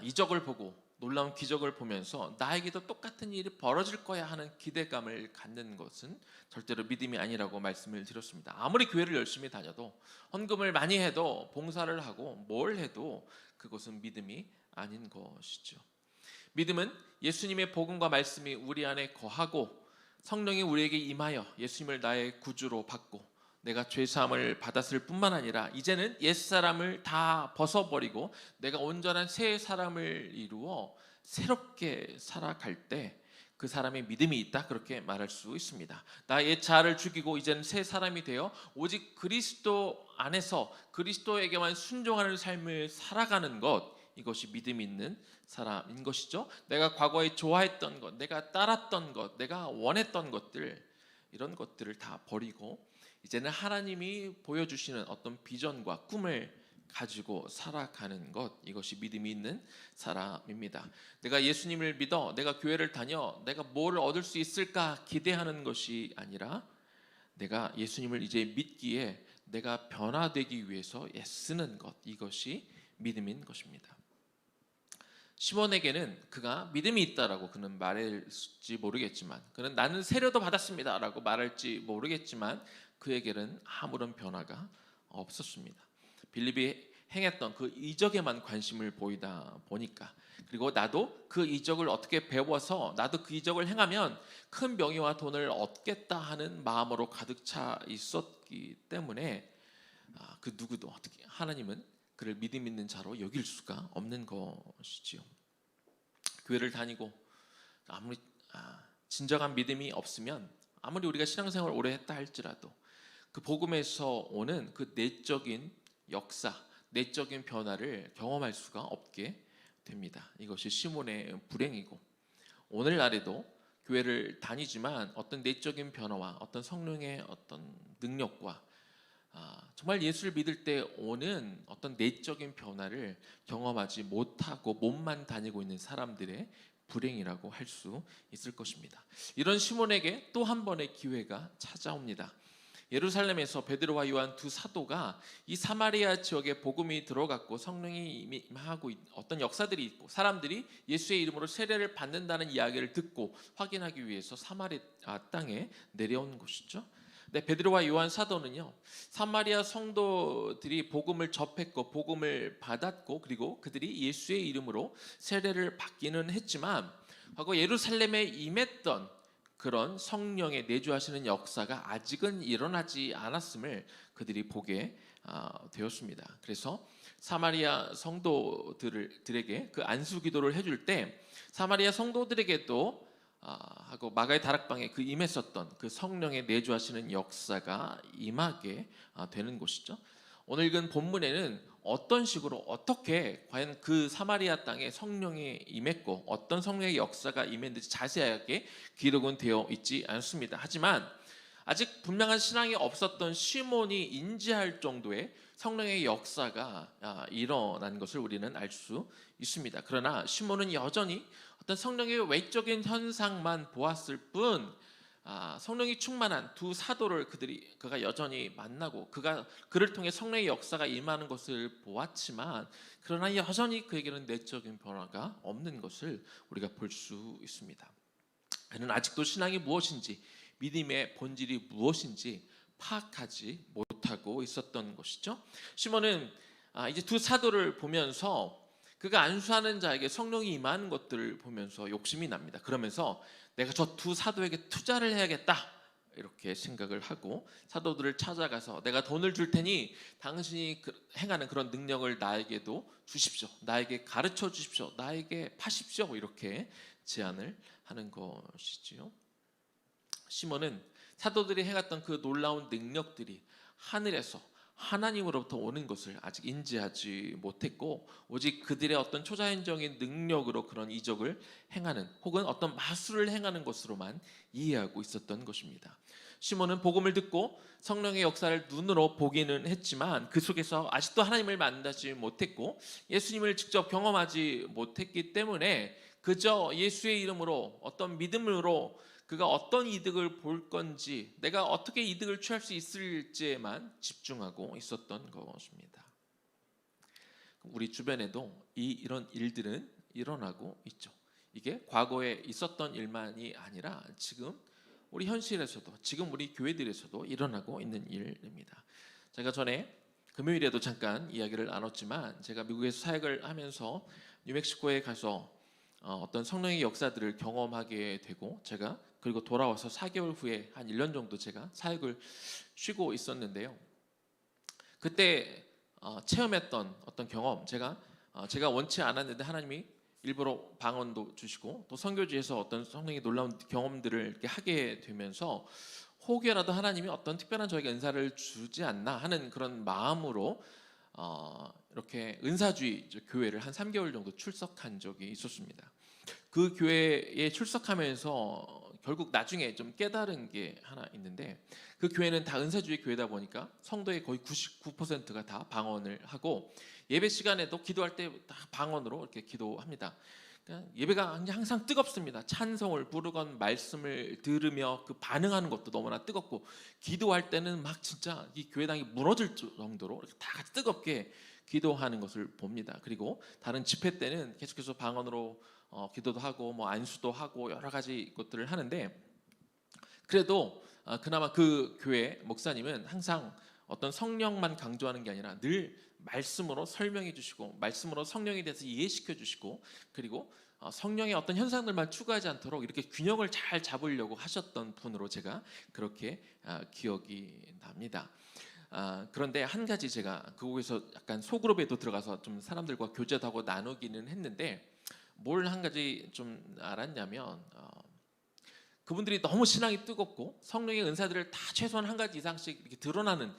S3: 이적을 보고 놀라운 기적을 보면서 나에게도 똑같은 일이 벌어질 거야 하는 기대감을 갖는 것은 절대로 믿음이 아니라고 말씀을 드렸습니다. 아무리 교회를 열심히 다녀도, 헌금을 많이 해도, 봉사를 하고 뭘 해도 그것은 믿음이 아닌 것이죠. 믿음은 예수님의 복음과 말씀이 우리 안에 거하고 성령이 우리에게 임하여 예수님을 나의 구주로 받고 내가 죄사함을 받았을 뿐만 아니라 이제는 옛사람을 다 벗어버리고 내가 온전한 새 사람을 이루어 새롭게 살아갈 때 그 사람의 믿음이 있다, 그렇게 말할 수 있습니다. 나의 옛 자아를 죽이고 이제는 새 사람이 되어 오직 그리스도 안에서 그리스도에게만 순종하는 삶을 살아가는 것, 이것이 믿음 있는 사람인 것이죠. 내가 과거에 좋아했던 것, 내가 따랐던 것, 내가 원했던 것들, 이런 것들을 다 버리고 이제는 하나님이 보여주시는 어떤 비전과 꿈을 가지고 살아가는 것, 이것이 믿음이 있는 사람입니다. 내가 예수님을 믿어, 내가 교회를 다녀, 내가 뭘 얻을 수 있을까 기대하는 것이 아니라 내가 예수님을 이제 믿기에 내가 변화되기 위해서 애쓰는 것, 이것이 믿음인 것입니다. 시몬에게는 그가 믿음이 있다라고 그는 말할지 모르겠지만, 그는 나는 세례도 받았습니다라고 말할지 모르겠지만 그에게는 아무런 변화가 없었습니다. 빌립이 행했던 그 이적에만 관심을 보이다 보니까, 그리고 나도 그 이적을 어떻게 배워서 나도 그 이적을 행하면 큰 명예와 돈을 얻겠다 하는 마음으로 가득 차 있었기 때문에 그 누구도 어떻게 하나님은 그를 믿음 있는 자로 여길 수가 없는 것이지요. 교회를 다니고 아무리 진정한 믿음이 없으면, 아무리 우리가 신앙생활을 오래 했다 할지라도 그 복음에서 오는 그 내적인 역사, 내적인 변화를 경험할 수가 없게 됩니다. 이것이 시몬의 불행이고, 오늘날에도 교회를 다니지만 어떤 내적인 변화와 어떤 성령의 어떤 능력과 정말 예수를 믿을 때 오는 어떤 내적인 변화를 경험하지 못하고 몸만 다니고 있는 사람들의 불행이라고 할 수 있을 것입니다. 이런 시몬에게 또 한 번의 기회가 찾아옵니다. 예루살렘에서 베드로와 요한 두 사도가 이 사마리아 지역에 복음이 들어갔고 성령이 임하고 어떤 역사들이 있고 사람들이 예수의 이름으로 세례를 받는다는 이야기를 듣고 확인하기 위해서 사마리아 땅에 내려온 곳이죠. 네, 베드로와 요한 사도는요, 사마리아 성도들이 복음을 접했고 복음을 받았고 그리고 그들이 예수의 이름으로 세례를 받기는 했지만 과거 예루살렘에 임했던 그런 성령의 내주하시는 역사가 아직은 일어나지 않았음을 그들이 보게 되었습니다. 그래서 사마리아 성도들에게 그 안수 기도를 해줄 때 사마리아 성도들에게도 하고 마가의 다락방에 그 임했었던 그 성령의 내주하시는 역사가 임하게 되는 곳이죠. 오늘 읽은 본문에는 어떤 식으로 어떻게 과연 그 사마리아 땅에 성령이 임했고 어떤 성령의 역사가 임했는지 자세하게 기록은 되어 있지 않습니다. 하지만 아직 분명한 신앙이 없었던 시몬이 인지할 정도의 성령의 역사가 일어난 것을 우리는 알 수 있습니다. 그러나 시몬은 여전히 어떤 성령의 외적인 현상만 보았을 뿐 성령이 충만한 두 사도를 그가 여전히 만나고 그를 통해 성령의 역사가 임하는 것을 보았지만 그러나 여전히 그에게는 내적인 변화가 없는 것을 우리가 볼 수 있습니다. 그는 아직도 신앙이 무엇인지 믿음의 본질이 무엇인지 파악하지 못하고 있었던 것이죠. 시몬은 이제 두 사도를 보면서 그가 안수하는 자에게 성령이 임하는 것들을 보면서 욕심이 납니다. 그러면서 내가 저 두 사도에게 투자를 해야겠다 이렇게 생각을 하고 사도들을 찾아가서 내가 돈을 줄 테니 당신이 행하는 그런 능력을 나에게도 주십시오. 나에게 가르쳐 주십시오. 나에게 파십시오. 이렇게 제안을 하는 것이지요. 시몬은 사도들이 행했던 그 놀라운 능력들이 하늘에서 하나님으로부터 오는 것을 아직 인지하지 못했고 오직 그들의 어떤 초자연적인 능력으로 그런 이적을 행하는 혹은 어떤 마술을 행하는 것으로만 이해하고 있었던 것입니다. 시몬은 복음을 듣고 성령의 역사를 눈으로 보기는 했지만 그 속에서 아직도 하나님을 만나지 못했고 예수님을 직접 경험하지 못했기 때문에 그저 예수의 이름으로 어떤 믿음으로 그가 어떤 이득을 볼 건지 내가 어떻게 이득을 취할 수 있을지에만 집중하고 있었던 것입니다. 우리 주변에도 이런 일들은 일어나고 있죠. 이게 과거에 있었던 일만이 아니라 지금 우리 현실에서도 지금 우리 교회들에서도 일어나고 있는 일입니다. 제가 전에 금요일에도 잠깐 이야기를 나눴지만 제가 미국에서 사역을 하면서 뉴멕시코에 가서 어떤 성령의 역사들을 경험하게 되고 제가 그리고 돌아와서 4개월 후에 한 1년 정도 제가 사역을 쉬고 있었는데요. 그때 체험했던 어떤 경험 제가 원치 않았는데 하나님이 일부러 방언도 주시고 또 선교지에서 어떤 성령의 놀라운 경험들을 이렇게 하게 되면서 혹여라도 하나님이 어떤 특별한 저에게 은사를 주지 않나 하는 그런 마음으로 이렇게 은사주의 교회를 한 3개월 정도 출석한 적이 있었습니다. 그 교회에 출석하면서 결국 나중에 좀 깨달은 게 하나 있는데 그 교회는 다 은사주의 교회다 보니까 성도의 거의 99%가 다 방언을 하고 예배 시간에도 기도할 때 다 방언으로 이렇게 기도합니다. 그러니까 예배가 항상 뜨겁습니다. 찬송을 부르건 말씀을 들으며 그 반응하는 것도 너무나 뜨겁고 기도할 때는 막 진짜 이 교회당이 무너질 정도로 이렇게 다 같이 뜨겁게 기도하는 것을 봅니다. 그리고 다른 집회 때는 계속해서 방언으로 기도도 하고 뭐 안수도 하고 여러 가지 것들을 하는데 그래도 그나마 그 교회 목사님은 항상 어떤 성령만 강조하는 게 아니라 늘 말씀으로 설명해 주시고 말씀으로 성령에 대해서 이해시켜 주시고 그리고 성령의 어떤 현상들만 추구하지 않도록 이렇게 균형을 잘 잡으려고 하셨던 분으로 제가 그렇게 기억이 납니다. 그런데 한 가지 제가 그곳에서 약간 소그룹에도 들어가서 좀 사람들과 교제도 하고 나누기는 했는데 뭘 한 가지 좀 알았냐면 그분들이 너무 신앙이 뜨겁고 성령의 은사들을 다 최소한 한 가지 이상씩 이렇게 드러나는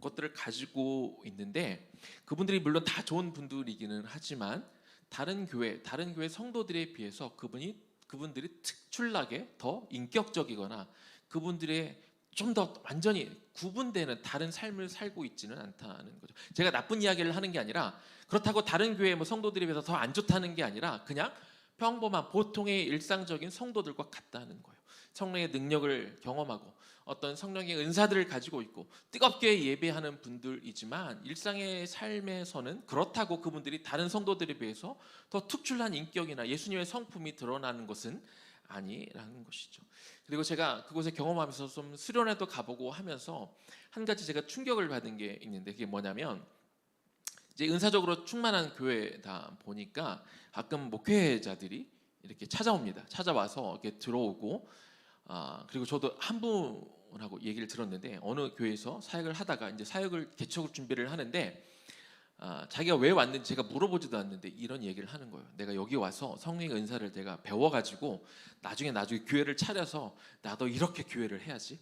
S3: 것들을 가지고 있는데 그분들이 물론 다 좋은 분들이기는 하지만 다른 교회 성도들에 비해서 그분들이 특출나게 더 인격적이거나 그분들의 좀 더 완전히 구분되는 다른 삶을 살고 있지는 않다는 거죠. 제가 나쁜 이야기를 하는 게 아니라 그렇다고 다른 교회 뭐 성도들에 비해서 더 안 좋다는 게 아니라 그냥 평범한 보통의 일상적인 성도들과 같다는 거예요. 성령의 능력을 경험하고 어떤 성령의 은사들을 가지고 있고 뜨겁게 예배하는 분들이지만 일상의 삶에서는 그렇다고 그분들이 다른 성도들에 비해서 더 특출난 인격이나 예수님의 성품이 드러나는 것은 아니라는 것이죠. 그리고 제가 그곳에 경험하면서 좀 수련회도 가보고 하면서 한 가지 제가 충격을 받은 게 있는데 그게 뭐냐면 이제 은사적으로 충만한 교회다 보니까 가끔 목회자들이 이렇게 찾아옵니다. 찾아와서 이렇게 들어오고 그리고 저도 한 분하고 얘기를 들었는데 어느 교회에서 사역을 하다가 이제 사역을 개척을 준비를 하는데 자기가 왜 왔는지 제가 물어보지도 않는데 이런 얘기를 하는 거예요. 내가 여기 와서 성령의 은사를 내가 배워가지고 나중에 교회를 차려서 나도 이렇게 교회를 해야지.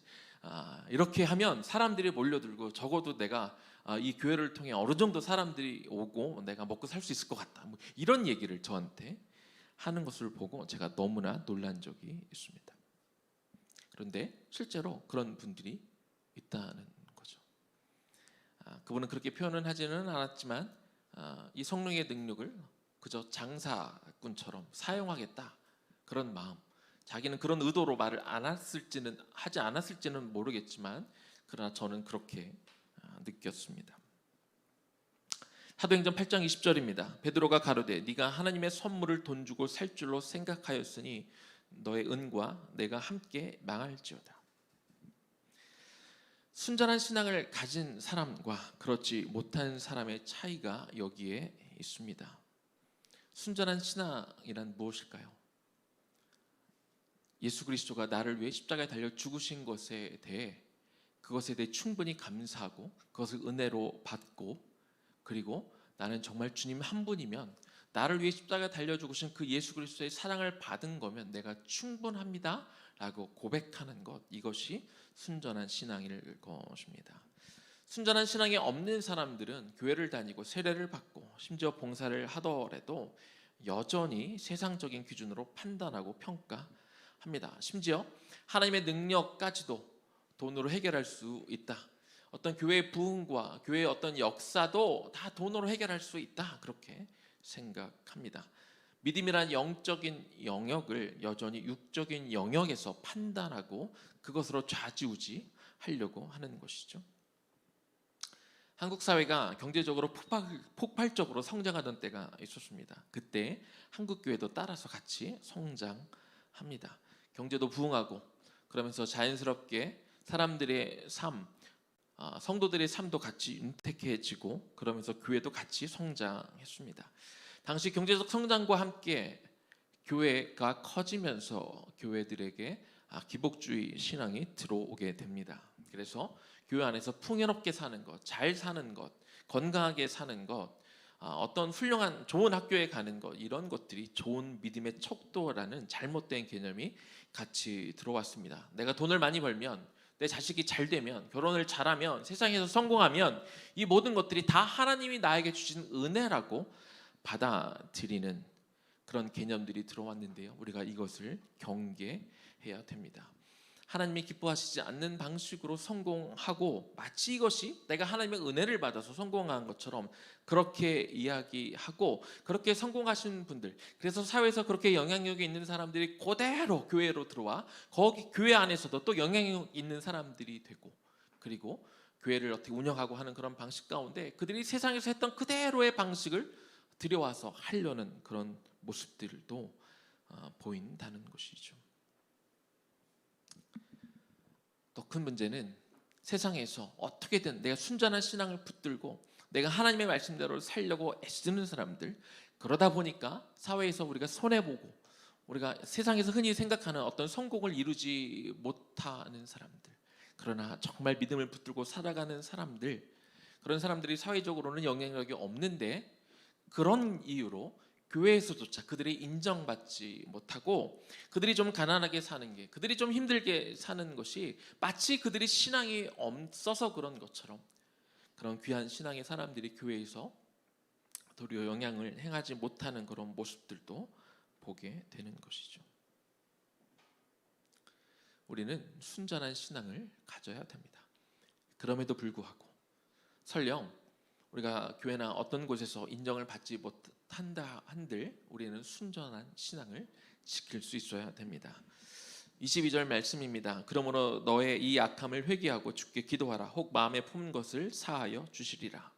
S3: 이렇게 하면 사람들이 몰려들고 적어도 내가 이 교회를 통해 어느 정도 사람들이 오고 내가 먹고 살 수 있을 것 같다. 뭐 이런 얘기를 저한테 하는 것을 보고 제가 너무나 놀란 적이 있습니다. 그런데 실제로 그런 분들이 있다는 거죠. 그분은 그렇게 표현은 하지는 않았지만 이 성령의 능력을 그저 장사꾼처럼 사용하겠다 그런 마음. 자기는 그런 의도로 말을 하지 않았을지는 모르겠지만 그러나 저는 그렇게 느꼈습니다. 사도행전 8장 20절입니다. 베드로가 가로되 네가 하나님의 선물을 돈 주고 살 줄로 생각하였으니 너의 은과 내가 함께 망할지어다. 순전한 신앙을 가진 사람과 그렇지 못한 사람의 차이가 여기에 있습니다. 순전한 신앙이란 무엇일까요? 예수 그리스도가 나를 위해 십자가에 달려 죽으신 것에 대해 그것에 대해 충분히 감사하고 그것을 은혜로 받고, 그리고 나는 정말 주님 한 분이면 나를 위해 십자가에 달려 죽으신 그 예수 그리스도의 사랑을 받은 거면 내가 충분합니다 라고 고백하는 것, 이것이 순전한 신앙일 것입니다. 순전한 신앙이 없는 사람들은 교회를 다니고 세례를 받고 심지어 봉사를 하더라도 여전히 세상적인 기준으로 판단하고 평가합니다. 심지어 하나님의 능력까지도 돈으로 해결할 수 있다. 어떤 교회의 부흥과 교회의 어떤 역사도 다 돈으로 해결할 수 있다. 그렇게 생각합니다. 믿음이란 영적인 영역을 여전히 육적인 영역에서 판단하고 그것으로 좌지우지하려고 하는 것이죠. 한국 사회가 경제적으로 폭발적으로 성장하던 때가 있었습니다. 그때 한국 교회도 따라서 같이 성장합니다. 경제도 부흥하고 그러면서 자연스럽게 사람들의 삶, 성도들의 삶도 같이 윤택해지고 그러면서 교회도 같이 성장했습니다. 당시 경제적 성장과 함께 교회가 커지면서 교회들에게 기복주의 신앙이 들어오게 됩니다. 그래서 교회 안에서 풍요롭게 사는 것, 잘 사는 것, 건강하게 사는 것, 어떤 훌륭한 좋은 학교에 가는 것, 이런 것들이 좋은 믿음의 척도라는 잘못된 개념이 같이 들어왔습니다. 내가 돈을 많이 벌면, 내 자식이 잘 되면, 결혼을 잘하면, 세상에서 성공하면 이 모든 것들이 다 하나님이 나에게 주신 은혜라고 받아들이는 그런 개념들이 들어왔는데요. 우리가 이것을 경계해야 됩니다. 하나님이 기뻐하시지 않는 방식으로 성공하고 마치 이것이 내가 하나님의 은혜를 받아서 성공한 것처럼 그렇게 이야기하고, 그렇게 성공하신 분들, 그래서 사회에서 그렇게 영향력이 있는 사람들이 그대로 교회로 들어와 거기 교회 안에서도 또 영향력 있는 사람들이 되고, 그리고 교회를 어떻게 운영하고 하는 그런 방식 가운데 그들이 세상에서 했던 그대로의 방식을 들여와서 하려는 그런 모습들도 보인다는 것이죠. 더 큰 문제는 세상에서 어떻게든 내가 순전한 신앙을 붙들고 내가 하나님의 말씀대로 살려고 애쓰는 사람들, 그러다 보니까 사회에서 우리가 손해보고 우리가 세상에서 흔히 생각하는 어떤 성공을 이루지 못하는 사람들, 그러나 정말 믿음을 붙들고 살아가는 사람들, 그런 사람들이 사회적으로는 영향력이 없는데 그런 이유로 교회에서조차 그들이 인정받지 못하고 그들이 좀 가난하게 사는 게, 그들이 좀 힘들게 사는 것이 마치 그들이 신앙이 없어서 그런 것처럼, 그런 귀한 신앙의 사람들이 교회에서 도리어 영향을 행하지 못하는 그런 모습들도 보게 되는 것이죠. 우리는 순전한 신앙을 가져야 됩니다. 그럼에도 불구하고 설령 우리가 교회나 어떤 곳에서 인정을 받지 못한다 한들 우리는 순전한 신앙을 지킬 수 있어야 됩니다. 22절 말씀입니다. 그러므로 너의 이 악함을 회개하고 주께 기도하라. 혹 마음에 품은 것을 사하여 주시리라.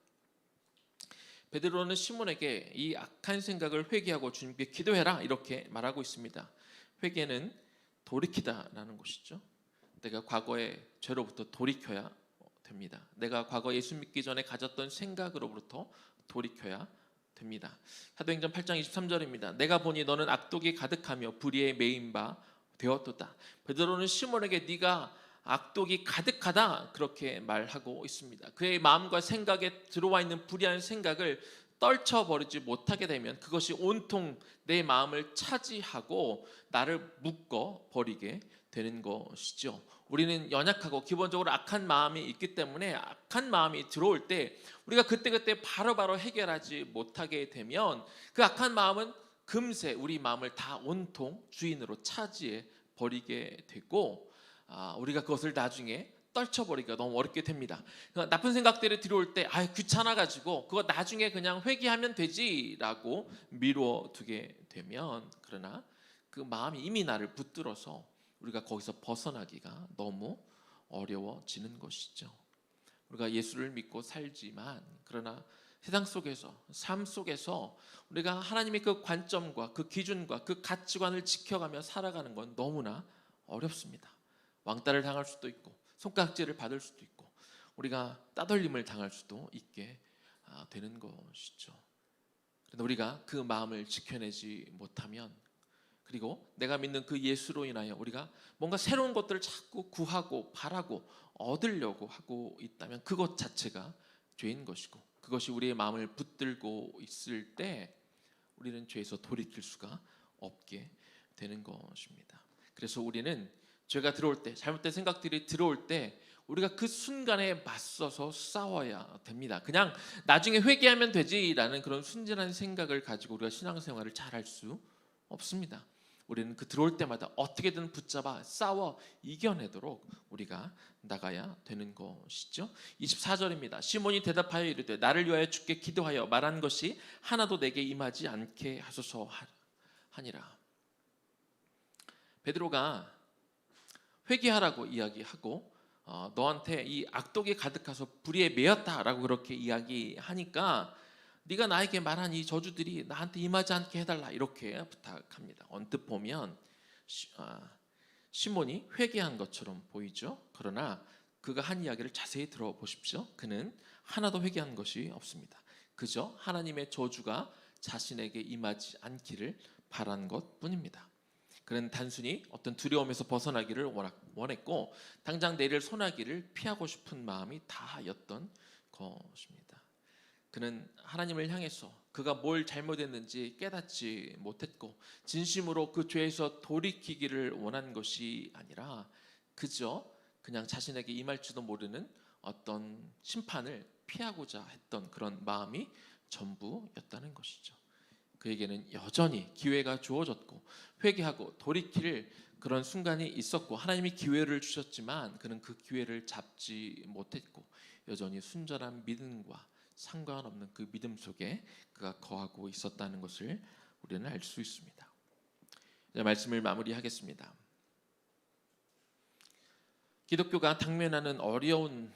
S3: 베드로는 시몬에게 이 악한 생각을 회개하고 주님께 기도해라 이렇게 말하고 있습니다. 회개는 돌이키다라는 것이죠. 내가 과거의 죄로부터 돌이켜야 됩니다. 내가 과거 예수 믿기 전에 가졌던 생각으로부터 돌이켜야 됩니다. 사도행전 8장 23절입니다. 내가 보니 너는 악독이 가득하며 불의에 매인 바 되었도다. 베드로는 시몬에게 네가 악독이 가득하다 그렇게 말하고 있습니다. 그의 마음과 생각에 들어와 있는 불의한 생각을 떨쳐버리지 못하게 되면 그것이 온통 내 마음을 차지하고 나를 묶어 버리게 되는 것이죠. 우리는 연약하고 기본적으로 악한 마음이 있기 때문에 악한 마음이 들어올 때 우리가 그때그때 바로바로 해결하지 못하게 되면 그 악한 마음은 금세 우리 마음을 다 온통 주인으로 차지해 버리게 되고 우리가 그것을 나중에 떨쳐버리기가 너무 어렵게 됩니다. 나쁜 생각들이 들어올 때 귀찮아가지고 그거 나중에 그냥 회개하면 되지라고 미뤄두게 되면, 그러나 그 마음이 이미 나를 붙들어서 우리가 거기서 벗어나기가 너무 어려워지는 것이죠. 우리가 예수를 믿고 살지만 그러나 세상 속에서, 삶 속에서 우리가 하나님의 그 관점과 그 기준과 그 가치관을 지켜가며 살아가는 건 너무나 어렵습니다. 왕따를 당할 수도 있고 손가락질을 받을 수도 있고 우리가 따돌림을 당할 수도 있게 되는 것이죠. 그런데 우리가 그 마음을 지켜내지 못하면, 그리고 내가 믿는 그 예수로 인하여 우리가 뭔가 새로운 것들을 자꾸 구하고 바라고 얻으려고 하고 있다면 그것 자체가 죄인 것이고, 그것이 우리의 마음을 붙들고 있을 때 우리는 죄에서 돌이킬 수가 없게 되는 것입니다. 그래서 우리는 죄가 들어올 때, 잘못된 생각들이 들어올 때 우리가 그 순간에 맞서서 싸워야 됩니다. 그냥 나중에 회개하면 되지라는 그런 순진한 생각을 가지고 우리가 신앙생활을 잘할 수 없습니다. 우리는 그 들어올 때마다 어떻게든 붙잡아 싸워 이겨내도록 우리가 나가야 되는 것이죠. 24절입니다. 시몬이 대답하여 이르되 나를 위하여 주께 기도하여 말한 것이 하나도 내게 임하지 않게 하소서 하니라. 베드로가 회개하라고 이야기하고 너한테 이 악독이 가득해서 불의에 매였다라고 그렇게 이야기하니까 네가 나에게 말한 이 저주들이 나한테 임하지 않게 해달라 이렇게 부탁합니다. 언뜻 보면 시몬이 회개한 것처럼 보이죠. 그러나 그가 한 이야기를 자세히 들어보십시오. 그는 하나도 회개한 것이 없습니다. 그저 하나님의 저주가 자신에게 임하지 않기를 바란 것뿐입니다. 그는 단순히 어떤 두려움에서 벗어나기를 원했고 당장 내릴 소나기를 피하고 싶은 마음이 다였던 것입니다. 그는 하나님을 향해서 그가 뭘 잘못했는지 깨닫지 못했고 진심으로 그 죄에서 돌이키기를 원한 것이 아니라 그저 그냥 자신에게 임할지도 모르는 어떤 심판을 피하고자 했던 그런 마음이 전부였다는 것이죠. 그에게는 여전히 기회가 주어졌고 회개하고 돌이킬 그런 순간이 있었고 하나님이 기회를 주셨지만 그는 그 기회를 잡지 못했고 여전히 순전한 믿음과 상관없는 그 믿음 속에 그가 거하고 있었다는 것을 우리는 알 수 있습니다. 이제 말씀을 마무리하겠습니다. 기독교가 당면하는 어려운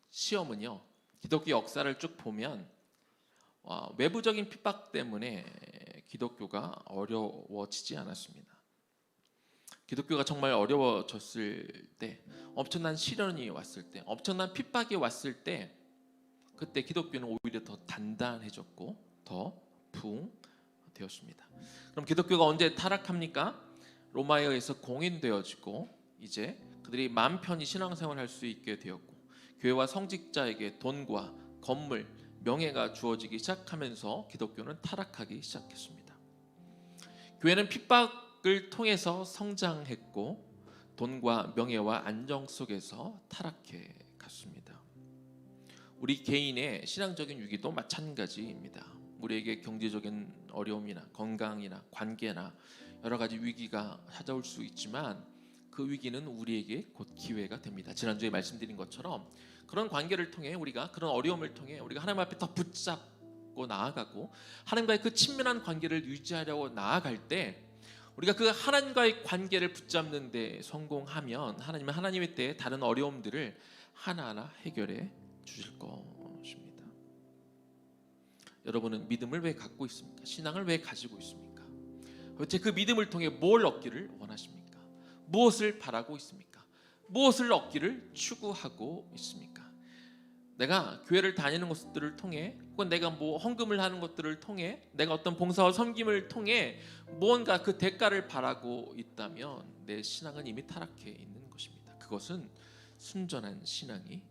S3: 시험은요, 기독교 역사를 쭉 보면 외부적인 핍박 때문에 기독교가 어려워지지 않았습니다. 기독교가 정말 어려워졌을 때, 엄청난 시련이 왔을 때, 엄청난 핍박이 왔을 때 그때 기독교는 오히려 더 단단해졌고 더 부흥되었습니다. 그럼 기독교가 언제 타락합니까? 로마에 의해서 공인되어지고 이제 그들이 마음 편히 신앙생활을 할 수 있게 되었고 교회와 성직자에게 돈과 건물, 명예가 주어지기 시작하면서 기독교는 타락하기 시작했습니다. 교회는 핍박을 통해서 성장했고 돈과 명예와 안정 속에서 타락해 갔습니다. 우리 개인의 신앙적인 위기도 마찬가지입니다. 우리에게 경제적인 어려움이나 건강이나 관계나 여러 가지 위기가 찾아올 수 있지만 그 위기는 우리에게 곧 기회가 됩니다. 지난주에 말씀드린 것처럼 그런 관계를 통해 우리가 그런 어려움을 통해 우리가 하나님 앞에 더 붙잡고 나아가고 하나님과의 그 친밀한 관계를 유지하려고 나아갈 때 우리가 그 하나님과의 관계를 붙잡는 데 성공하면 하나님은 하나님의 때에 다른 어려움들을 하나하나 해결해 주실 것입니다. 여러분은 믿음을 왜 갖고 있습니까? 신앙을 왜 가지고 있습니까? 도대체 그 믿음을 통해 뭘 얻기를 원하십니까? 무엇을 바라고 있습니까? 무엇을 얻기를 추구하고 있습니까? 내가 교회를 다니는 것들을 통해 혹은 내가 헌금을 하는 것들을 통해 내가 어떤 봉사와 섬김을 통해 무언가 그 대가를 바라고 있다면 내 신앙은 이미 타락해 있는 것입니다. 그것은 순전한 신앙이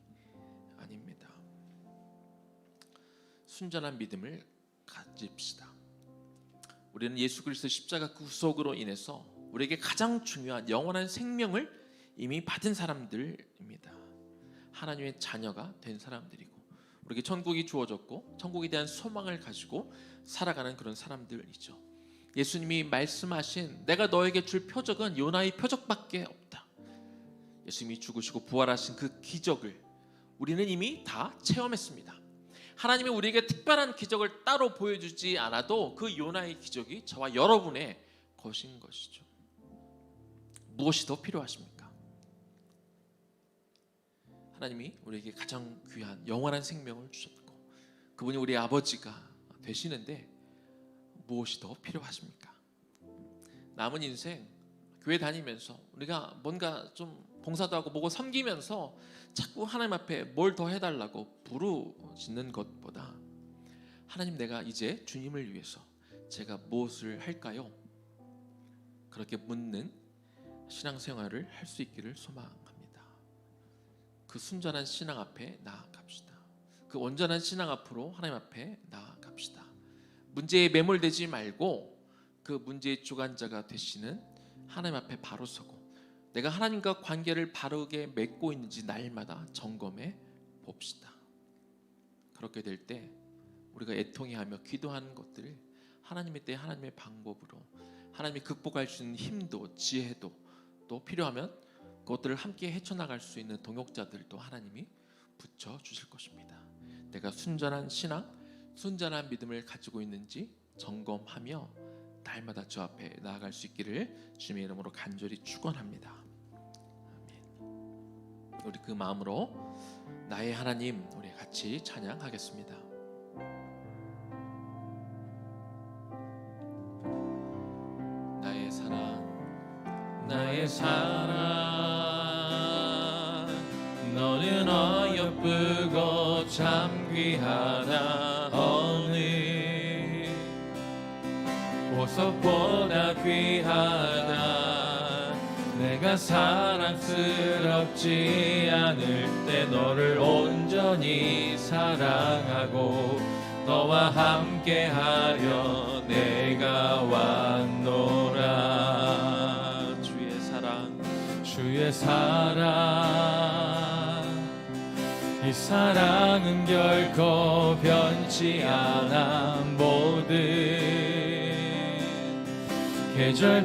S3: 아닙니다. 순전한 믿음을 가집시다. 우리는 예수 그리스도의 십자가 구속으로 인해서 우리에게 가장 중요한 영원한 생명을 이미 받은 사람들입니다. 하나님의 자녀가 된 사람들이고 우리에게 천국이 주어졌고 천국에 대한 소망을 가지고 살아가는 그런 사람들이죠. 예수님이 말씀하신 내가 너에게 줄 표적은 요나의 표적밖에 없다. 예수님이 죽으시고 부활하신 그 기적을 우리는 이미 다 체험했습니다. 하나님이 우리에게 특별한 기적을 따로 보여주지 않아도 그 요나의 기적이 저와 여러분의 것인 것이죠. 무엇이 더 필요하십니까? 하나님이 우리에게 가장 귀한 영원한 생명을 주셨고 그분이 우리 아버지가 되시는데 무엇이 더 필요하십니까? 남은 인생 교회 다니면서 우리가 뭔가 좀 봉사도 하고 뭐고 섬기면서 자꾸 하나님 앞에 뭘 더 해달라고 부르짖는 것보다 하나님, 내가 이제 주님을 위해서 제가 무엇을 할까요? 그렇게 묻는 신앙생활을 할 수 있기를 소망합니다. 그 순전한 신앙 앞에 나아갑시다. 그 온전한 신앙 앞으로 하나님 앞에 나아갑시다. 문제에 매몰되지 말고 그 문제의 주관자가 되시는 하나님 앞에 바로 서고 내가 하나님과 관계를 바르게 맺고 있는지 날마다 점검해 봅시다. 그렇게 될 때 우리가 애통해하며 기도하는 것들을 하나님의 때 하나님의 방법으로 하나님이 극복할 수 있는 힘도 지혜도 또 필요하면 그것들을 함께 헤쳐나갈 수 있는 동역자들도 하나님이 붙여주실 것입니다. 내가 순전한 신앙, 순전한 믿음을 가지고 있는지 점검하며 날마다 주 앞에 나아갈 수 있기를 주님의 이름으로 간절히 축원합니다. 아멘. 우리 그 마음으로 나의 하나님 우리 같이 찬양하겠습니다. 나의 사랑, 나의 사랑, 너는 어여쁘고 참 귀하다. 어느 보석보다 귀하다. 내가 사랑스럽지 않을 때 너를 온전히 사랑하고 너와 함께하려 내가 왔노라. 주의 사랑, 주의 사랑, 이 사랑은 결코 변치 않아. 모든 계절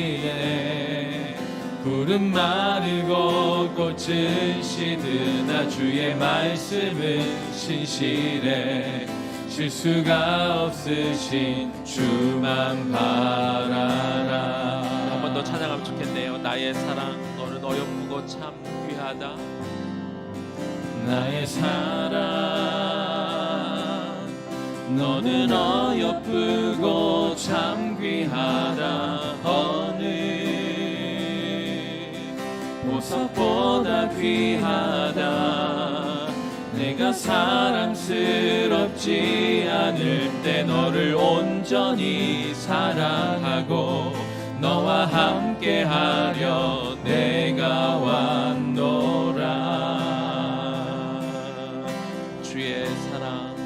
S3: 돌보시네. 푸른 마르고 꽃은 시드나 주의 말씀은 신실해. 실수가 없으신 주만 바라라. 한 번 더 찬양하면 좋겠네요. 나의 사랑, 너는 어여쁘고 참 귀하다. 나의 사랑, 너는 어여쁘고 참 귀하다. 어느 보석보다 귀하다. 내가 사랑스럽지 않을 때 너를 온전히 사랑하고 너와 함께하려 내가 왔노라. 주의 사랑,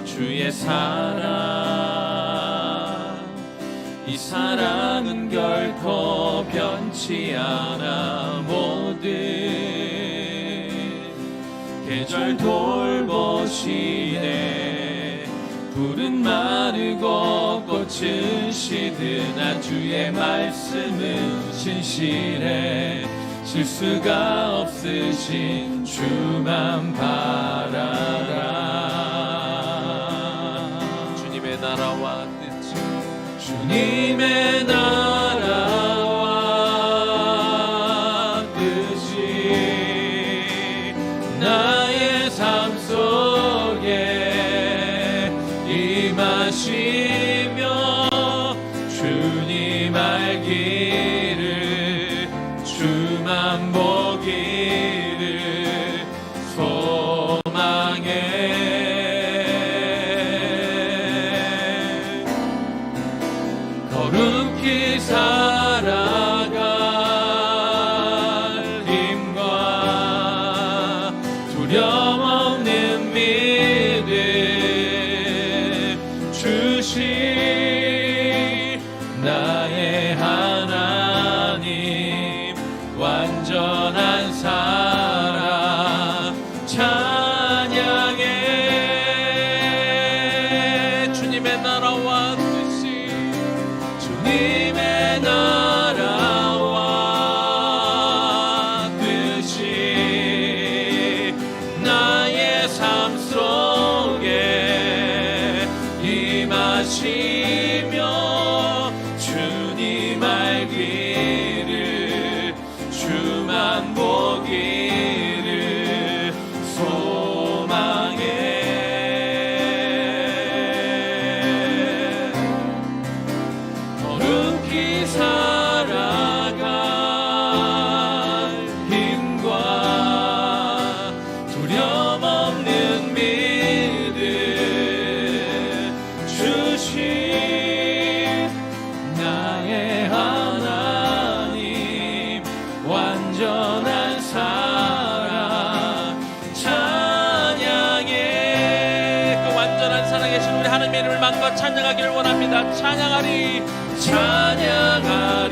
S3: 주의 사랑, 이 사랑은 결코 변치 않아. 모든 계절 돌보시네. 푸른 마르고 꽃은 시드나 주의 말씀은 신실해. 실수가 없으신 주만 바라라. 주님의 나라와 뜻이, 주님의 나라와 뜻이 나의 삶 속에 임하시며 주님 알기를 주만 보기를 소망해. 거룩히 살아갈 힘과 두려움 없는 믿음 주시 살아계신 우리 하나님의 이름을 마음껏 찬양하기를 원합니다. 찬양하리 찬양하리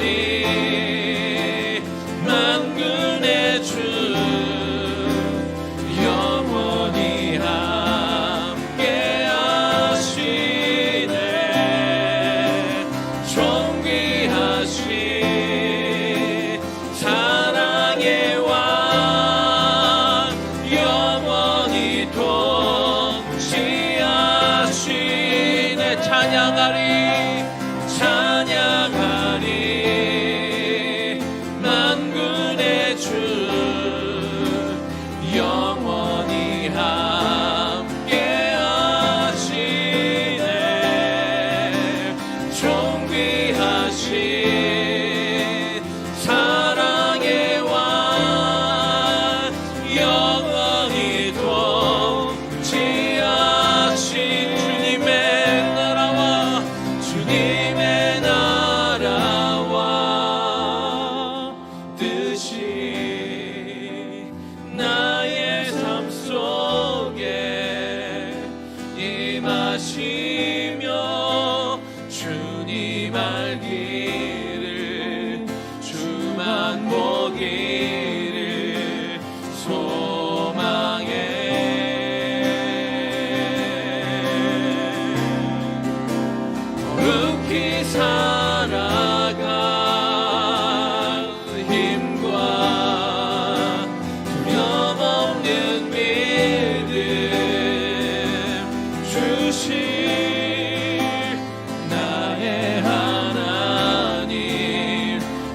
S3: 만군의 주 영원히 함께 하시네. 존귀하신 사랑의 왕 영원히 통치하시네. 찬양하리 찬양하리 만군의 주 영원히 함께 하시네. 존귀하신 사랑의 왕 영원히 통치하신 주님의 나라와 주님의 나라와 뜻이 나의 삶 속에 임하시며 주님 알기를 주만 보기를 소망해. 거룩히 살아갈 힘과 두려움 없는 믿음 주실 나의 하나님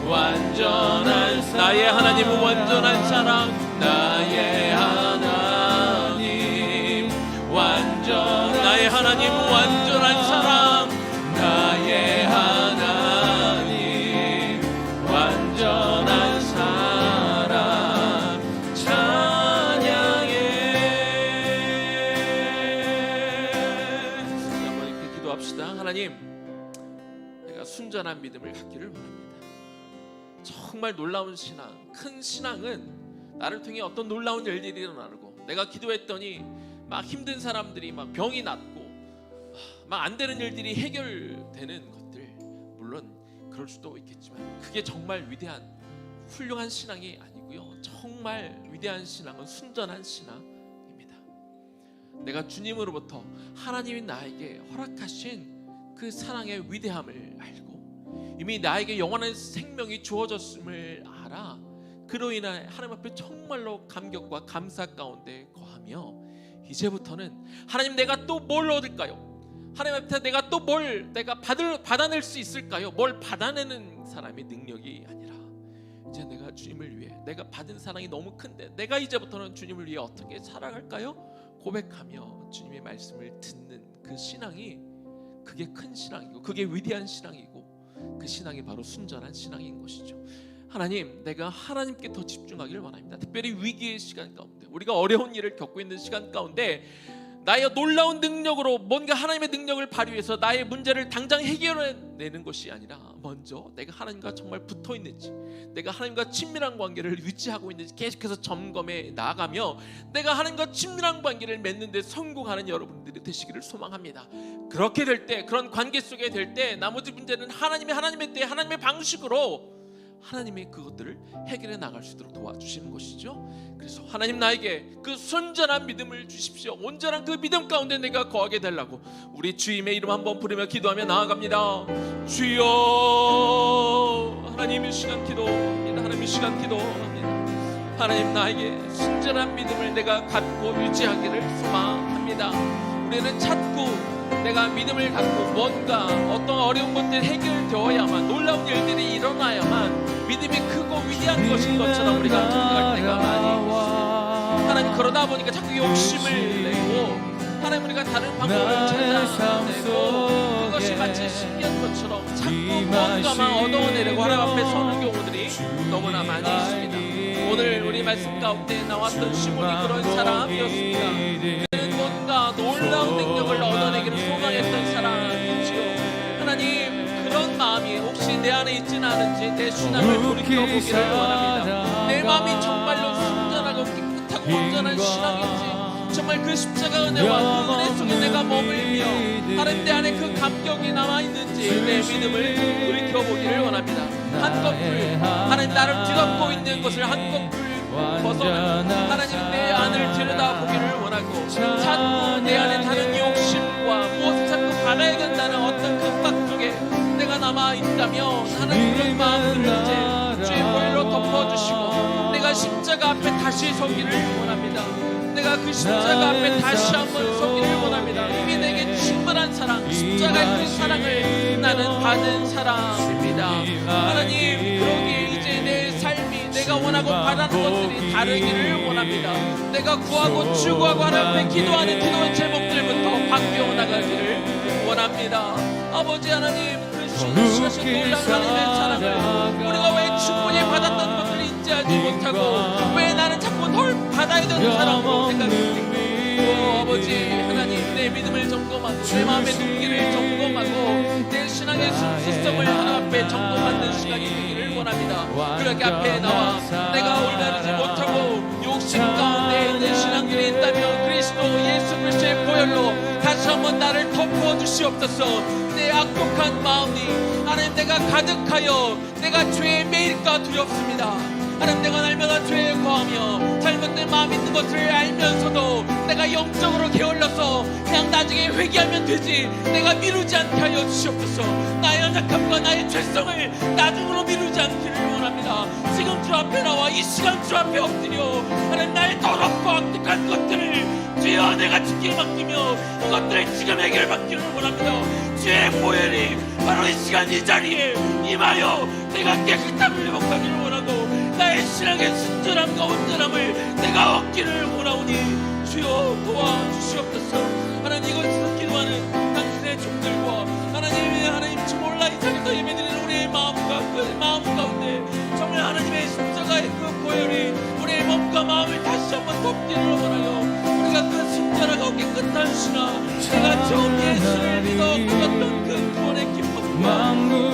S3: 완전한 나의 하나님은 완전한 사랑 나의 하나님 나의 하나님은 완전한 사랑 나의 하나님 완전한 사랑 찬양해. 한번 이렇게 기도합시다. 하나님, 내가 순전한 믿음을 갖기를 원합니다. 정말 놀라운 신앙, 큰 신앙은 나를 통해 어떤 놀라운 일들이 일어나고, 내가 기도했더니 막 힘든 사람들이 막 병이 낫고 막 안 되는 일들이 해결되는 것들, 물론 그럴 수도 있겠지만 그게 정말 위대한 훌륭한 신앙이 아니고요. 정말 위대한 신앙은 순전한 신앙입니다. 내가 주님으로부터 하나님이 나에게 허락하신 그 사랑의 위대함을 알고 이미 나에게 영원한 생명이 주어졌음을 알아 그로 인해 하나님 앞에 정말로 감격과 감사 가운데 거하며, 이제부터는 하나님 내가 또 뭘 얻을까요? 하나님 앞에 내가 또 뭘 내가 받아낼 수 있을까요? 뭘 받아내는 사람의 능력이 아니라 이제 내가 주님을 위해 내가 받은 사랑이 너무 큰데 내가 이제부터는 주님을 위해 어떻게 살아갈까요? 고백하며 주님의 말씀을 듣는 그 신앙이, 그게 큰 신앙이고 그게 위대한 신앙이고 그 신앙이 바로 순전한 신앙인 것이죠. 하나님, 내가 하나님께 더 집중하기를 원합니다. 특별히 위기의 시간 가운데, 우리가 어려운 일을 겪고 있는 시간 가운데 나의 놀라운 능력으로 뭔가 하나님의 능력을 발휘해서 나의 문제를 당장 해결해내는 것이 아니라 먼저 내가 하나님과 정말 붙어있는지, 내가 하나님과 친밀한 관계를 유지하고 있는지 계속해서 점검해 나아가며 내가 하나님과 친밀한 관계를 맺는 데 성공하는 여러분들이 되시기를 소망합니다. 그렇게 될 때, 그런 관계 속에 될 때 나머지 문제는 하나님의 때에 하나님의 방식으로 하나님이 그것들을 해결해 나갈 수 있도록 도와주시는 것이죠. 그래서 하나님, 나에게 그 순전한 믿음을 주십시오. 온전한 그 믿음 가운데 내가 거하게 되려고 우리 주님의 이름 한번 부르며 기도하며 나아갑니다. 주여, 하나님 이 시간 기도합니다. 하나님 이 시간 기도합니다. 하나님, 나에게 순전한 믿음을 내가 갖고 유지하기를 소망합니다. 우리는 찾고 내가 믿음을 갖고 뭔가 어떤 어려운 것들이 해결되어야만, 놀라운 일들이 일어나야만 믿음이 크고 위대한 것인 것처럼 우리가 생각할 때가 많이 있습니다. 하나님, 그러다 보니까 자꾸 욕심을 내고 하나님, 우리가 다른 방법을 찾아내고 그것이 마치 신기한 것처럼 자꾸 뭔가만 얻어내려고 하나님 앞에 서는 경우들이 너무나 많이 있습니다. 오늘 우리 말씀 가운데 나왔던 시몬이 그런 사람이었습니다. 그는 뭔가 놀라운 능력을 얻어내기를 소망했던 사람이지요. 하나님, 그런 마음이 혹시 내 안에 있지는 않은지 내 신앙을 돌이켜보기를 원합니다. 내 마음이 정말로 순전하고 깨끗하고 온전한 신앙인지, 정말 그 십자가 은혜와 그 은혜 속에 내가 머물며 하나님 내 안에 그 감격이 남아있는지 내 믿음을 돌이켜보기를 원합니다. 한꺼풀 하나님 나를 뒤덮고 있는 것을 한꺼풀 벗어나 하나님 내 안을 들여다보기를 원하고 자꾸 내 안에 다른 욕심과 무엇을 자꾸 받아야 된다는 어떤 강박 속에 내가 남아있다면 하나님 그런 마음들을 이제 주의 보혈로 덮어주시고 내가 십자가 앞에 다시 서기를 원합니다. 내가 그 십자가 앞에 다시 한번 서기를 원합니다. 이미 내게 충분한 사랑, 십자가의 그 사랑을 나는 받은 사람입니다. 하나님 그러기에 이제 내 삶이 내가 원하고 바라는 것들이 다르기를 원합니다. 내가 구하고 추구하고 하나님 앞에 기도하는 기도의 제목들부터 바뀌어 나가기를 원합니다. 아버지 하나님 그 신실하신 놀라운 하나님의 사랑을 우리가 왜 충분히 받았던 것들을 인지하지 못하고 왜 나는 자꾸 덜 받아야 되는 사람으로 생각합니까? 오 아버지 하나님 내 믿음을 점검하고 내 마음의 동기를 점검하고 내 신앙의 순수성을 하나님 앞에 점검하는 시간이 되기를 원합니다. 그렇게 앞에 나와 내가 올바르지 못하고 욕심 가운데 내 신앙들이 있다면 그리스도 예수 그리스도의 보혈로 다시 한번 나를 덮어주시옵소서. 내 악독한 마음이 하나님 내가 가득하여 내가 죄의 매일까 두렵습니다. 하나님 내가 날마다 죄에 거하며 잘못된 마음 있는 것을 알면서도 내가 영적으로 게을러서 그냥 나중에 회개하면 되지 내가 미루지 않게 하여 주시옵소서. 나의 연약함과 나의 죄성을 나중으로 미루지 않기를 원합니다. 지금 주 앞에 나와 이 시간 주 앞에 엎드려 하나님 나의 더럽고 악독한 것들을 주여 내가 주께 맡기며 이것들을 지금 해결받기를 원합니다. 주의 보혈이 바로 이 시간 이 자리에 임하여 내가 깨끗함을 회복하기를 원하고 나의 신앙의 순전함과 온전함을 내가 얻기를 원하오니 주여 도와주시옵소서. 하나님 이것을 기도하는 당신의 종들과 하나님 주 몰라 이 자리에서 예배드리는 우리의 마음과 그 마음 가운데 정말 하나님의 십자가의 그 보혈이 우리의 몸과 마음을 다시 한번 덮기를 원하여 우리가 그 순전하고 깨끗한 신앙 내가 처음 예수를 믿어 끊었던 그 구원의 기쁨과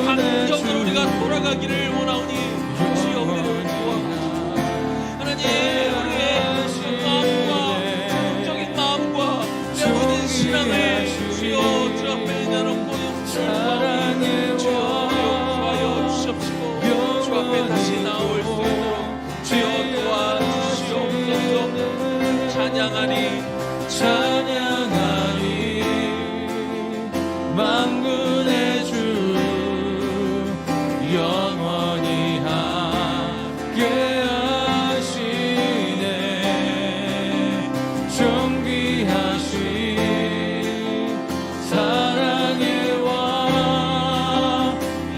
S3: 감격으로 우리가 돌아가기를 원하오니 주여 우리를 도와주시옵소서. 하나님 우리의 마음과 적인 마음과 내 모든 신앙을 주여 주 앞에 내놓고 용서하오니 주여 용서하여 주시옵시고 주 앞에 다시 나올 수 있도록 주여 도와주시옵소서. 찬양하니
S1: 만군의 주 영원히 함께 하시네. 존귀하신 사랑의 왕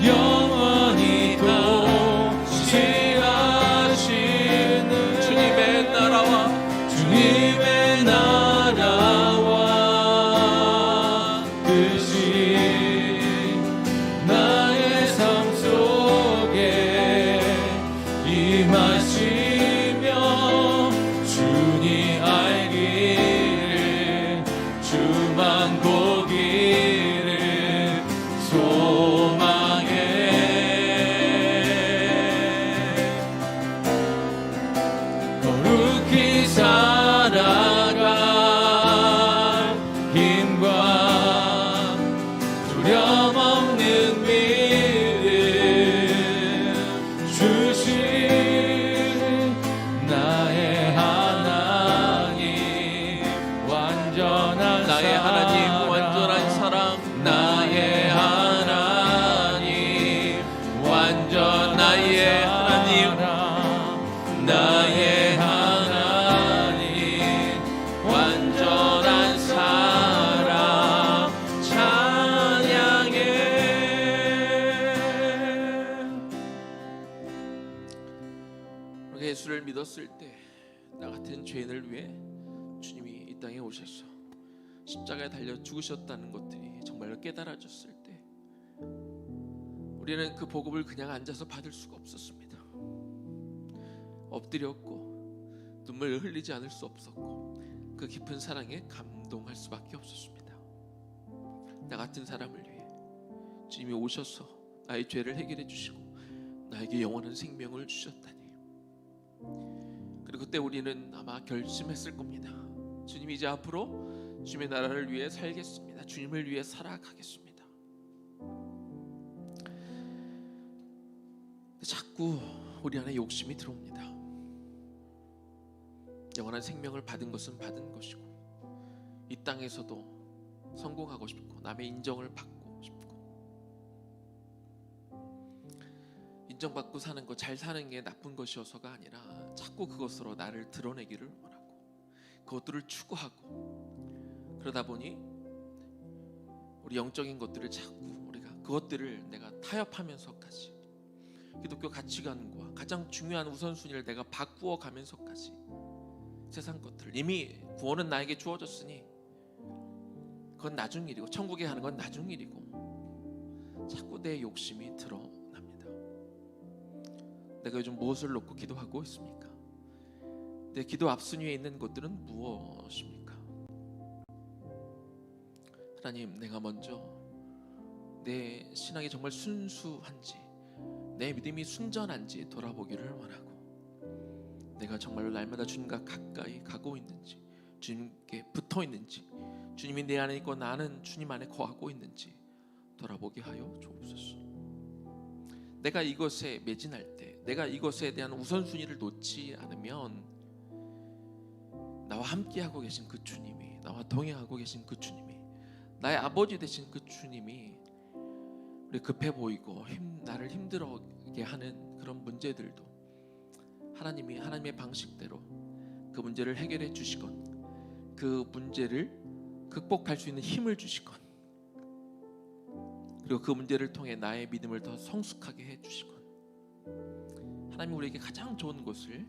S1: 영원히 통치하시는
S3: 주님의 나라와
S1: 주님의 나라와 뜻이 나의 삶 속에 임하시며 주니 알기를 주만 보기를 소망해. 거룩히 살아갈 힘과 두려움 없는 믿음 주신 나의 하나님 완전한
S3: 나의 하나님 완전한 사랑
S1: 나의 하나님 완전
S3: 나의 하나님
S1: 나의 하나님 완전한 사랑 찬양해.
S3: 우리가 예수를 믿었을 때 나 같은 죄인을 위해 주님이 이 땅에 오셔서 십자가에 달려 죽으셨다는 것들이 정말로 깨달아졌을 때 우리는 그 복음을 그냥 앉아서 받을 수가 없었습니다. 엎드렸고 눈물을 흘리지 않을 수 없었고 그 깊은 사랑에 감동할 수밖에 없었습니다. 나 같은 사람을 위해 주님이 오셔서 나의 죄를 해결해 주시고 나에게 영원한 생명을 주셨다니. 그리고 그때 우리는 아마 결심했을 겁니다. 주님이 이제 앞으로 주님의 나라를 위해 살겠습니다. 주님을 위해 살아가겠습니다. 자꾸 우리 안에 욕심이 들어옵니다. 영원한 생명을 받은 것은 받은 것이고 이 땅에서도 성공하고 싶고 남의 인정을 받고 싶고 인정받고 사는 것, 잘 사는 게 나쁜 것이어서가 아니라 자꾸 그것으로 나를 드러내기를 원하고 그것들을 추구하고 그러다 보니 우리 영적인 것들을 자꾸 우리가 그것들을 내가 타협하면서까지 기독교 가치관과 가장 중요한 우선순위를 내가 바꾸어 가면서까지 세상 것들을 이미 구원은 나에게 주어졌으니 그건 나중 일이고 천국에 가는 건 나중 일이고 자꾸 내 욕심이 드러납니다. 내가 요즘 무엇을 놓고 기도하고 있습니까? 내 기도 앞순위에 있는 것들은 무엇입니까? 하나님, 내가 먼저 내 신앙이 정말 순수한지 내 믿음이 순전한지 돌아보기를 원하고 내가 정말로 날마다 주님과 가까이 가고 있는지 주님께 붙어 있는지 주님이 내 안에 있고 나는 주님 안에 거하고 있는지 돌아보게 하여 주옵소서. 내가 이것에 매진할 때 내가 이것에 대한 우선순위를 놓지 않으면 나와 함께하고 계신 그 주님이 나와 동행하고 계신 그 주님이 나의 아버지 되신 그 주님이 우리 급해 보이고 나를 힘들게 하는 그런 문제들도 하나님이 하나님의 방식대로 그 문제를 해결해 주시건 그 문제를 극복할 수 있는 힘을 주시건 그리고 그 문제를 통해 나의 믿음을 더 성숙하게 해 주시건 하나님 우리에게 가장 좋은 것을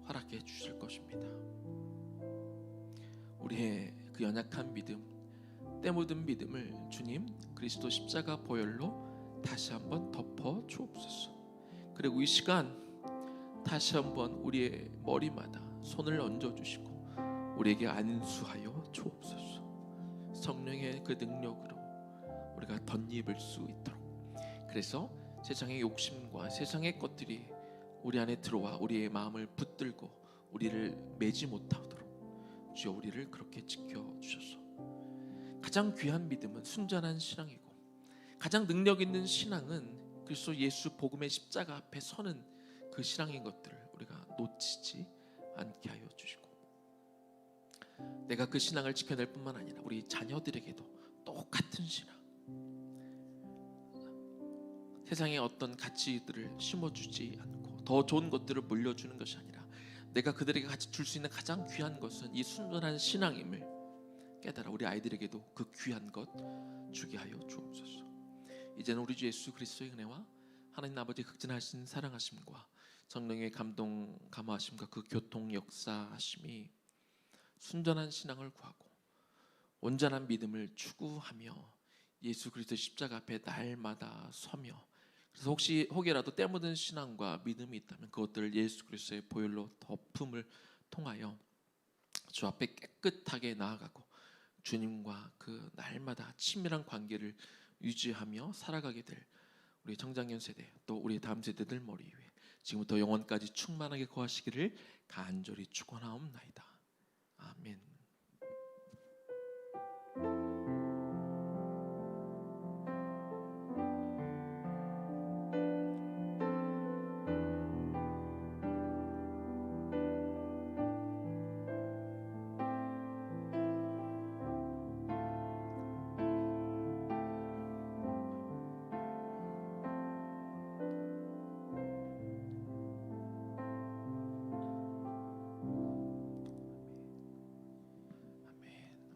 S3: 허락해 주실 것입니다. 우리의 그 연약한 믿음, 때 묻은 믿음을 주님 그리스도 십자가 보혈로 다시 한번 덮어 주옵소서. 그리고 이 시간 다시 한번 우리의 머리마다 손을 얹어 주시고 우리에게 안수하여 주옵소서. 성령의 그 능력으로 우리가 덧입을 수 있도록 그래서 세상의 욕심과 세상의 것들이 우리 안에 들어와 우리의 마음을 붙들고 우리를 매지 못하도록 주여 우리를 그렇게 지켜주셔서 가장 귀한 믿음은 순전한 신앙이고 가장 능력 있는 신앙은 그리스도 예수 복음의 십자가 앞에 서는 그 신앙인 것들을 우리가 놓치지 않게 하여 주시고 내가 그 신앙을 지켜낼 뿐만 아니라 우리 자녀들에게도 똑같은 신앙 세상의 어떤 가치들을 심어주지 않고 더 좋은 것들을 물려주는 것이 아니라 내가 그들에게 같이 줄 수 있는 가장 귀한 것은 이 순전한 신앙임을 깨달아 우리 아이들에게도 그 귀한 것 주게 하여 주옵소서. 이제는 우리 주 예수 그리스도의 은혜와 하나님 아버지 극진하신 사랑하심과 성령의 감동 감화하심과 그 교통 역사하심이 순전한 신앙을 구하고 온전한 믿음을 추구하며 예수 그리스도 십자가 앞에 날마다 서며 그래서 혹이라도 때 묻은 신앙과 믿음이 있다면 그것들을 예수 그리스도의 보혈로 덮음을 통하여 주 앞에 깨끗하게 나아가고 주님과 그 날마다 친밀한 관계를 유지하며 살아가게 될 우리 청장년 세대 또 우리 다음 세대들 머리 위에 지금부터 영원까지 충만하게 거하시기를 간절히 축원하옵나이다. 아멘.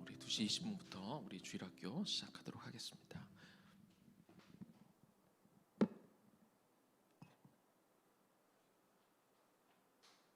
S3: 우리 2시 20분부터 우리 주일학교 시작하도록 하겠습니다.